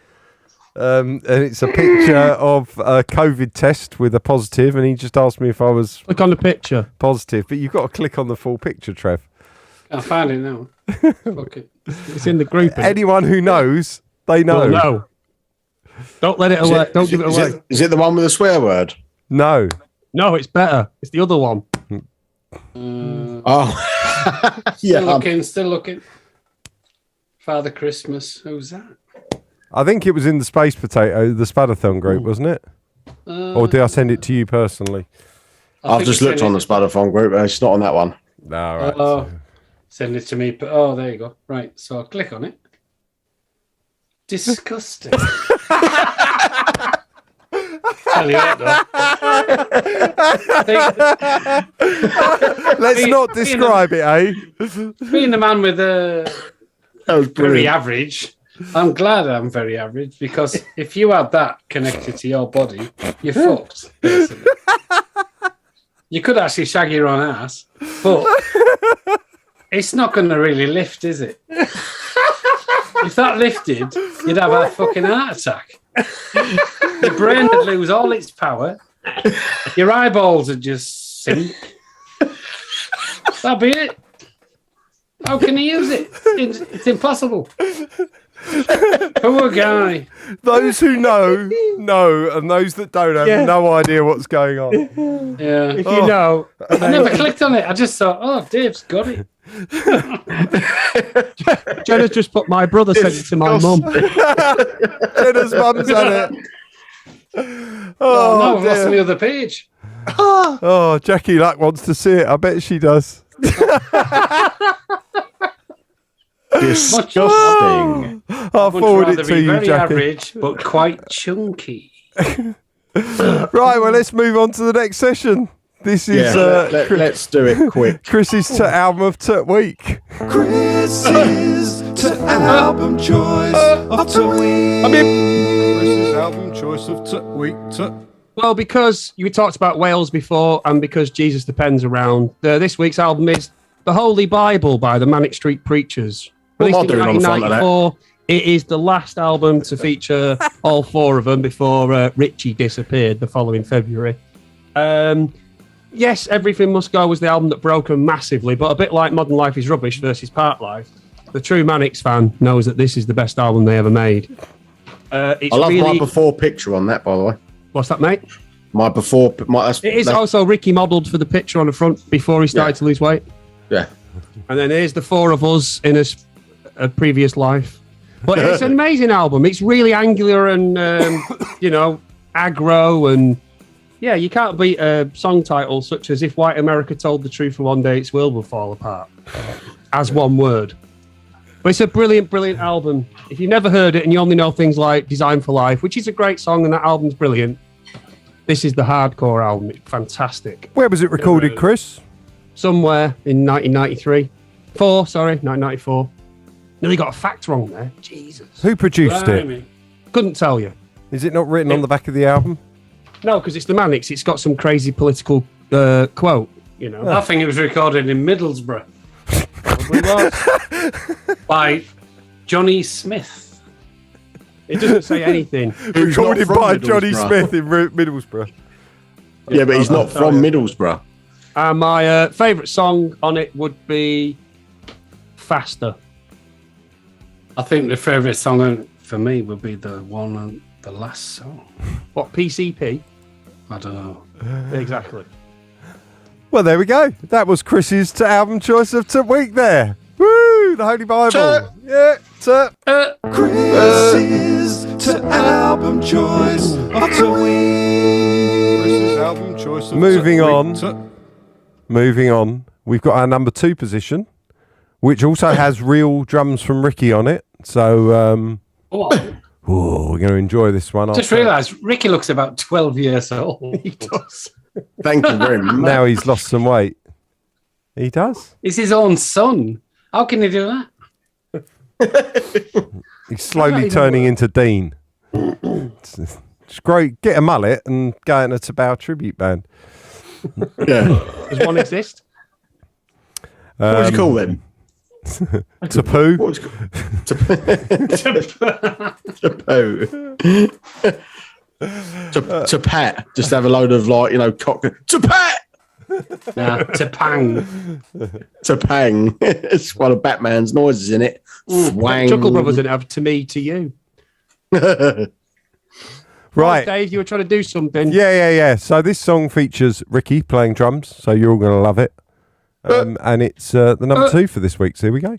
And it's a picture of a COVID test with a positive, and he just asked me if I was Click on the picture. positive. But you've got to click on the full picture, Trev. I found it now. Fuck it. It's in the group. Anyone who knows, they know. No. Don't let it away. Don't give it away. Is it the one with the swear word? No. No, it's better. It's the other one. Oh, Still looking. Father Christmas. Who's that? I think it was in the Space Potato, the Spudathon group, wasn't it? Or did I send it to you personally? I've just looked on the Spudathon group, and it's not on that one. No, right. Send it to me. But there you go. Right, so I'll click on it. Disgusting. Tell you what, though. Let's not describe it, eh? Being the man with a very average, I'm glad I'm very average, because if you had that connected to your body, you're fucked, basically. You could actually shag your own ass, but it's not going to really lift, is it? If that lifted, you'd have a fucking heart attack. Your brain would lose all its power. Your eyeballs would just sink. That'd be it. How can you use it? It's impossible. Poor guy. Those who know, and those that don't have no idea what's going on. Yeah. If you know. I never clicked on it. I just thought, Dave's got it. Jenna's just put my brother sent it to my mum. Jenna's mum's had it. No, I've lost the other page. Oh, Jackie Luck wants to see it. I bet she does. Disgusting. I'll forward it to you, very Jackie. average, but quite chunky. Right, well, let's move on to the next session. This is let's do it quick. Chris's album of week. Chris's album choice of the week. Chris's album choice of week. Well, because you talked about Wales before, and because Jesus Depends around, this week's album is The Holy Bible by the Manic Street Preachers. What am I Released in doing on the front of that? 1994. It is the last album to feature all four of them before Richie disappeared the following February. Yes, Everything Must Go was the album that broke them massively, but a bit like Modern Life is Rubbish versus Part Life, the true Manics fan knows that this is the best album they ever made. It's I love really... my before picture on that, by the way. What's that, mate? My before... It is also Ricky modelled for the picture on the front before he started to lose weight. Yeah. And then here's the four of us in a previous life. But it's an amazing album. It's really angular and, aggro. And, yeah, you can't beat a song title such as If White America Told the Truth for One Day, Its World Will Fall Apart. As one word. But it's a brilliant, brilliant album. If you've never heard it and you only know things like Design for Life, which is a great song and that album's brilliant, this is the hardcore album. It's fantastic. Where was it recorded, Chris? Somewhere in 1994. Nearly got a fact wrong there. Jesus. Who produced it? Couldn't tell you. Is it not written on the back of the album? No, because it's the Manics. It's got some crazy political quote, you know. I think it was recorded in Middlesbrough. Probably was. By Johnny Smith. It doesn't say anything. Recorded by Johnny Smith in Middlesbrough. Yeah, but he's not from Middlesbrough. And my favourite song on it would be Faster. I think the favourite song for me would be the one on the last song. What, PCP? I don't know. Exactly. Well, there we go. That was Chris's album choice of the week there. Woo! The Holy Bible. Yeah. Chris's album choice of the week. Chris's album choice of Moving on. We've got our number 2 position, which also has real drums from Ricky on it. So, we're going to enjoy this one. Just realised Ricky looks about 12 years old. He does. Thank you very much. Now he's lost some weight. He does. He's his own son. How can he do that? He's slowly turning into Dean. It's great. Get a mullet and go in a Tabao tribute band. Yeah. Does one exist? What would you call them? To poo. What would you call to pat? Just have a load of cock. To pat. Nah, to pang. To pang. It's one of Batman's noises in it. Wang. Chuckle Brothers didn't have to me to you. Right. Dave, you were trying to do something. Yeah. So this song features Ricky playing drums, so you're all going to love it. And it's the number 2 for this week. So here we go.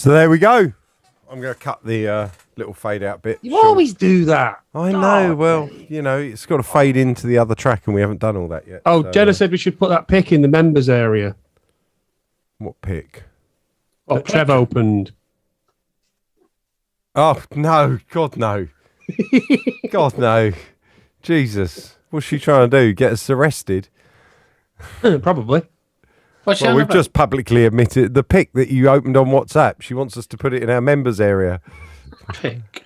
So there we go. I'm going to cut the little fade out bit. You always do that. I know. Well, you know, it's got to fade into the other track, and we haven't done all that yet. Oh, so, Jenna said we should put that pic in the members area. What pick? Oh, Trev opened. Oh, no. God, no. God, no. Jesus. What's she trying to do? Get us arrested? Probably. Well, we've just publicly admitted the pic that you opened on WhatsApp. She wants us to put it in our members area. Pick.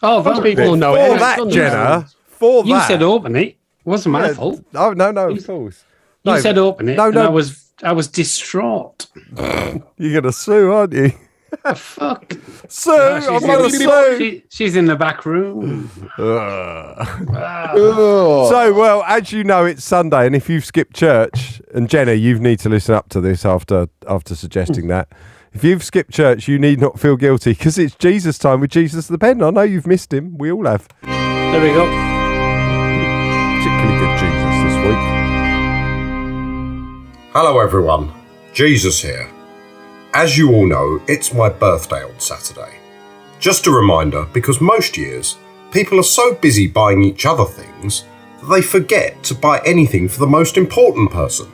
Oh, Most people pick. know For it. that, Jenna. For You that. said open it. It wasn't my fault. Oh, no, of course. You No, said open it. no, and no. I was distraught. You're going to sue, aren't you? Fuck. Sue! I'm going to sue! She's in the back room. So, well, as you know, it's Sunday, and if you've skipped church, and Jenna, you need to listen up to this after suggesting that. If you've skipped church, you need not feel guilty, because it's Jesus time with Jesus the Pen. I know you've missed him. We all have. There we go. Particularly good Jesus this week. Hello everyone, Jesus here. As you all know, it's my birthday on Saturday. Just a reminder, because most years, people are so busy buying each other things that they forget to buy anything for the most important person.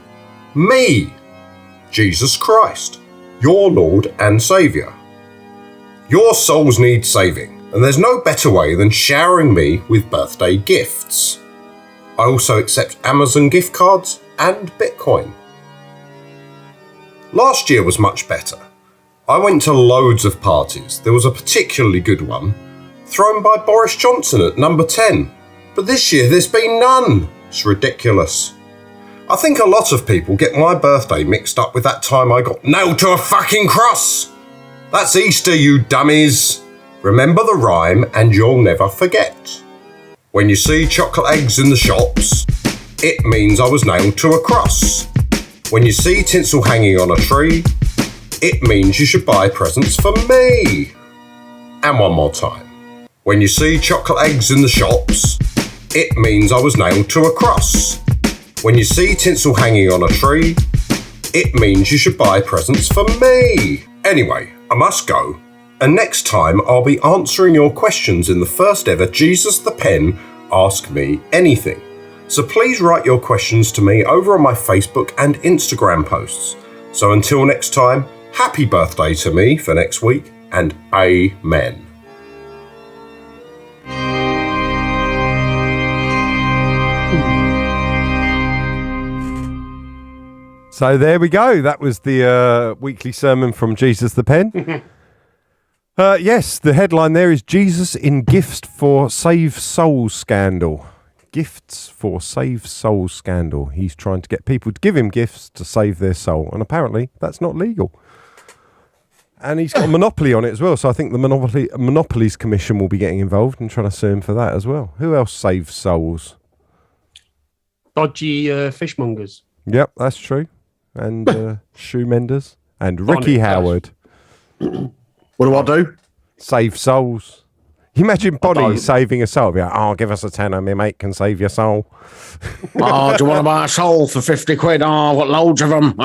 Me! Jesus Christ, your Lord and Saviour. Your souls need saving, and there's no better way than showering me with birthday gifts. I also accept Amazon gift cards and Bitcoin. Last year was much better. I went to loads of parties. There was a particularly good one, thrown by Boris Johnson at number 10. But this year there's been none. It's ridiculous. I think a lot of people get my birthday mixed up with that time I got nailed to a fucking cross. That's Easter, you dummies. Remember the rhyme and you'll never forget. When you see chocolate eggs in the shops, it means I was nailed to a cross. When you see tinsel hanging on a tree, it means you should buy presents for me. And one more time. When you see chocolate eggs in the shops, it means I was nailed to a cross. When you see tinsel hanging on a tree, it means you should buy presents for me. Anyway, I must go. And next time I'll be answering your questions in the first ever Jesus the Pen Ask Me Anything. So please write your questions to me over on my Facebook and Instagram posts. So until next time, happy birthday to me for next week, and amen. So there we go. That was the weekly sermon from Jesus the Pen. Yes, the headline there is Jesus in Gifts for Save Souls scandal. Gifts for Save Souls scandal. He's trying to get people to give him gifts to save their soul, and apparently that's not legal. And he's got a monopoly on it as well, so I think the Monopolies Commission will be getting involved and trying to sue him for that as well. Who else saves souls? Dodgy fishmongers. Yep, that's true. And shoe menders and Ricky Howard. What do I do? Save souls. Imagine Bonnie saving a soul. Be like, oh, give us a tenner, my mate can save your soul. Oh, do you want to buy a soul for 50 quid? Oh, I've got loads of them.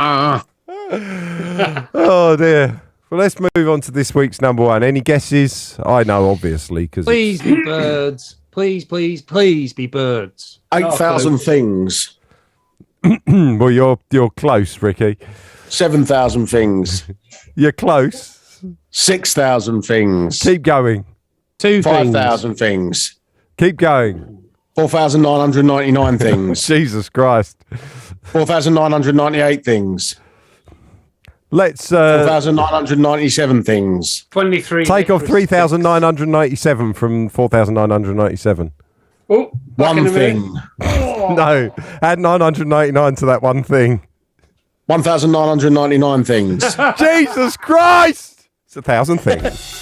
Oh, dear. Well, let's move on to this week's number one. Any guesses? I know, obviously. Please be birds. Please, please, please be birds. 8,000 things. Well, you're close, Ricky. 7,000 things. You're close. 6,000 things. Keep going. 5,000 things. Keep going. 4,999 things. Jesus Christ. 4,998 things. Let's 4,997 things. 23. take off 3,997 from 4,997. Oh, One thing. No, add 999 to that one thing. 1,999 things. Jesus Christ! It's 1,000 things.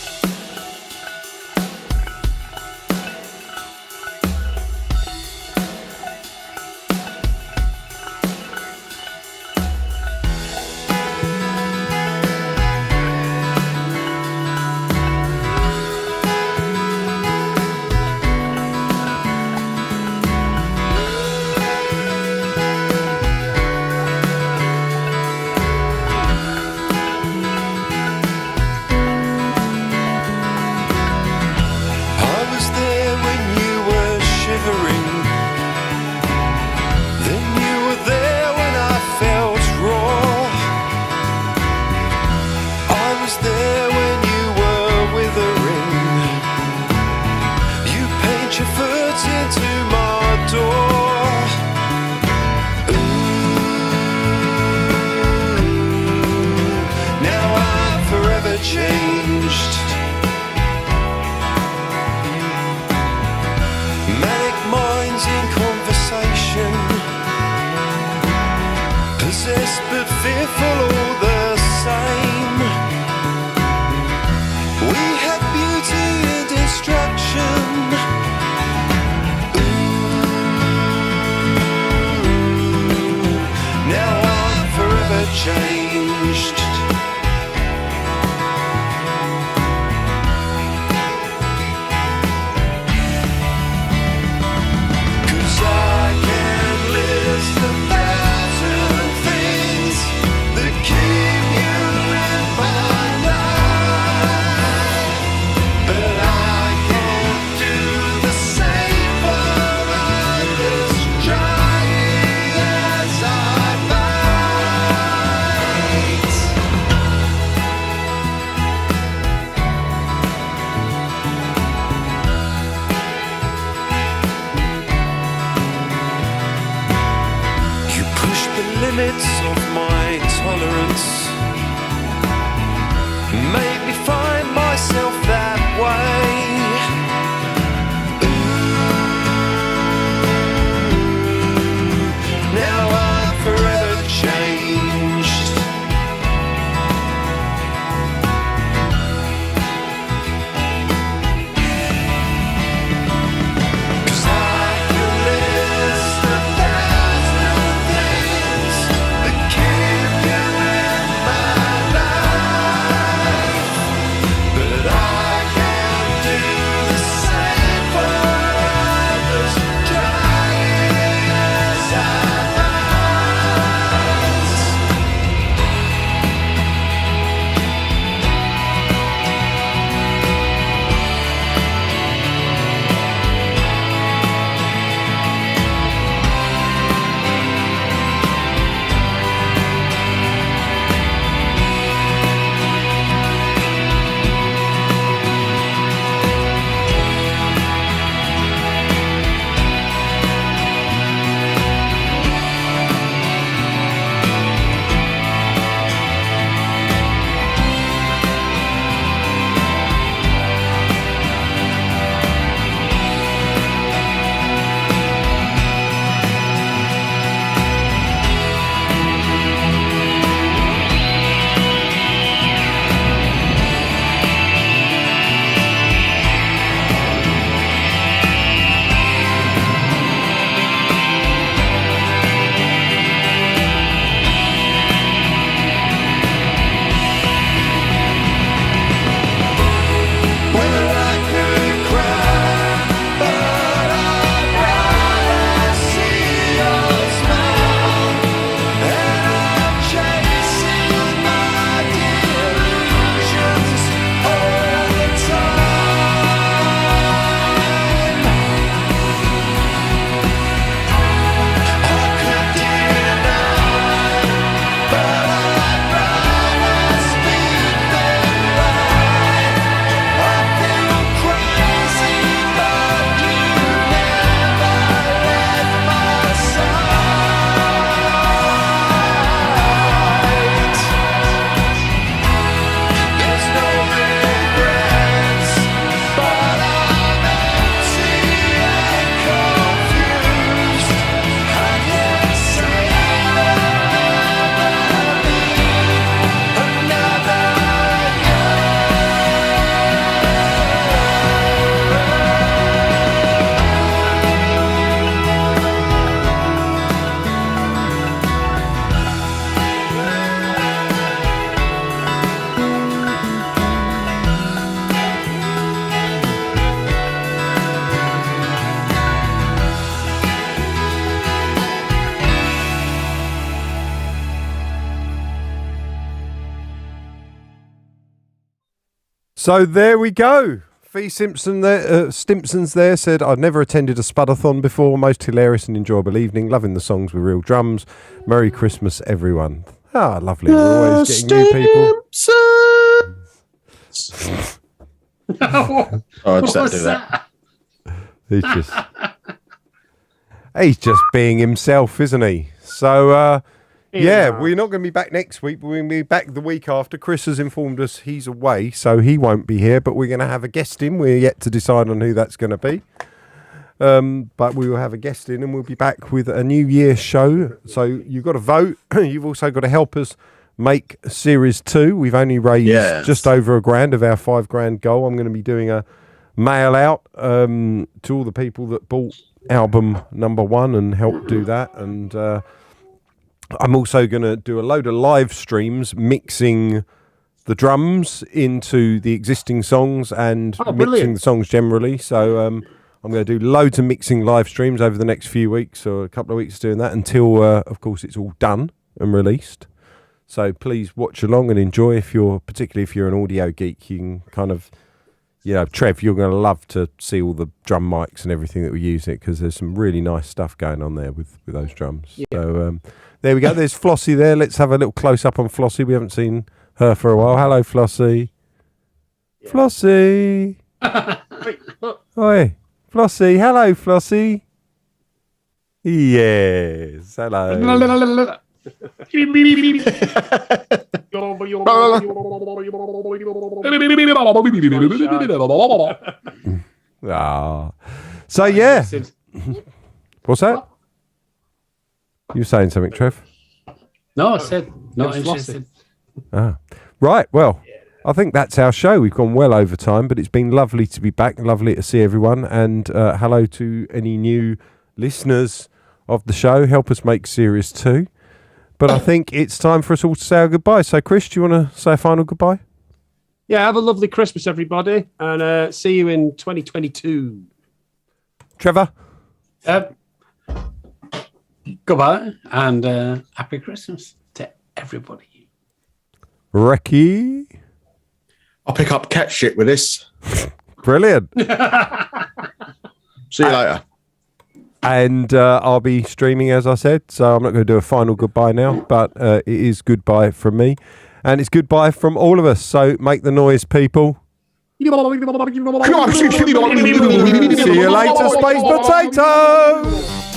fearful all the same. We had beauty and destruction. Now I'm forever changed. 'Cause I can list 1,000 things that keep you in my life, but I can't do the same for others, trying as I might. You push the limits of my tolerance, made me find myself that way. Now I'm forever changed. 'Cause I can list 1,000 things that keep you in my life, but I can't do the same for others, trying as I might. Well, I could cry, but I'd rather see your smile. And I'm chasing my delusions all the time. I could deny, but I'd rather speak than lie. I feel crazy, but you never left my side. There's no regrets, but I'm empty and confused. I can't say there'll never be another you. So there we go. Fee Simpson there, Stimpson's there said, I'd never attended a Spudathon before. Most hilarious and enjoyable evening. Loving the songs with real drums. Merry Christmas, everyone. Ah, lovely. We're always getting new people. Oh, I just had to What's do that. He's just being himself, isn't he? So, yeah, we're not going to be back next week, but we're going to be back the week after. Chris has informed us he's away, so he won't be here, but we're going to have a guest in. We're yet to decide on who that's going to be. But we will have a guest in and we'll be back with a New Year show. So you've got to vote. You've also got to help us make Series 2. We've only raised just over £1,000 of our £5,000 goal. I'm going to be doing a mail out to all the people that bought album number 1 and helped do that. And I'm also going to do a load of live streams mixing the drums into the existing songs and mixing the songs generally. So I'm going to do loads of mixing live streams over the next few weeks or a couple of weeks doing that until, of course, it's all done and released. So please watch along and enjoy. Particularly if you're an audio geek, you can kind of, Trev, you're going to love to see all the drum mics and everything that we use it because there's some really nice stuff going on there with those drums. Yeah. So there we go. There's Flossie there. Let's have a little close up on Flossie. We haven't seen her for a while. Hello, Flossie. Yeah. Flossie. Oi, Flossie. Hello, Flossie. Yes. Hello. So yeah. What's that? You were saying something, Trev? No, I said not interested. Right. Well, I think that's our show. We've gone well over time, but it's been lovely to be back. Lovely to see everyone. And hello to any new listeners of the show. Help us make Series 2. But I think it's time for us all to say our goodbye. So, Chris, do you want to say a final goodbye? Yeah, have a lovely Christmas, everybody. And see you in 2022. Trevor? Goodbye and happy Christmas to everybody. Recky? I'll pick up cat shit with this. Brilliant. See you later. And I'll be streaming, as I said, so I'm not going to do a final goodbye now, but it is goodbye from me. And it's goodbye from all of us, so make the noise, people. See you later, Space Potato!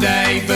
Rendezvous.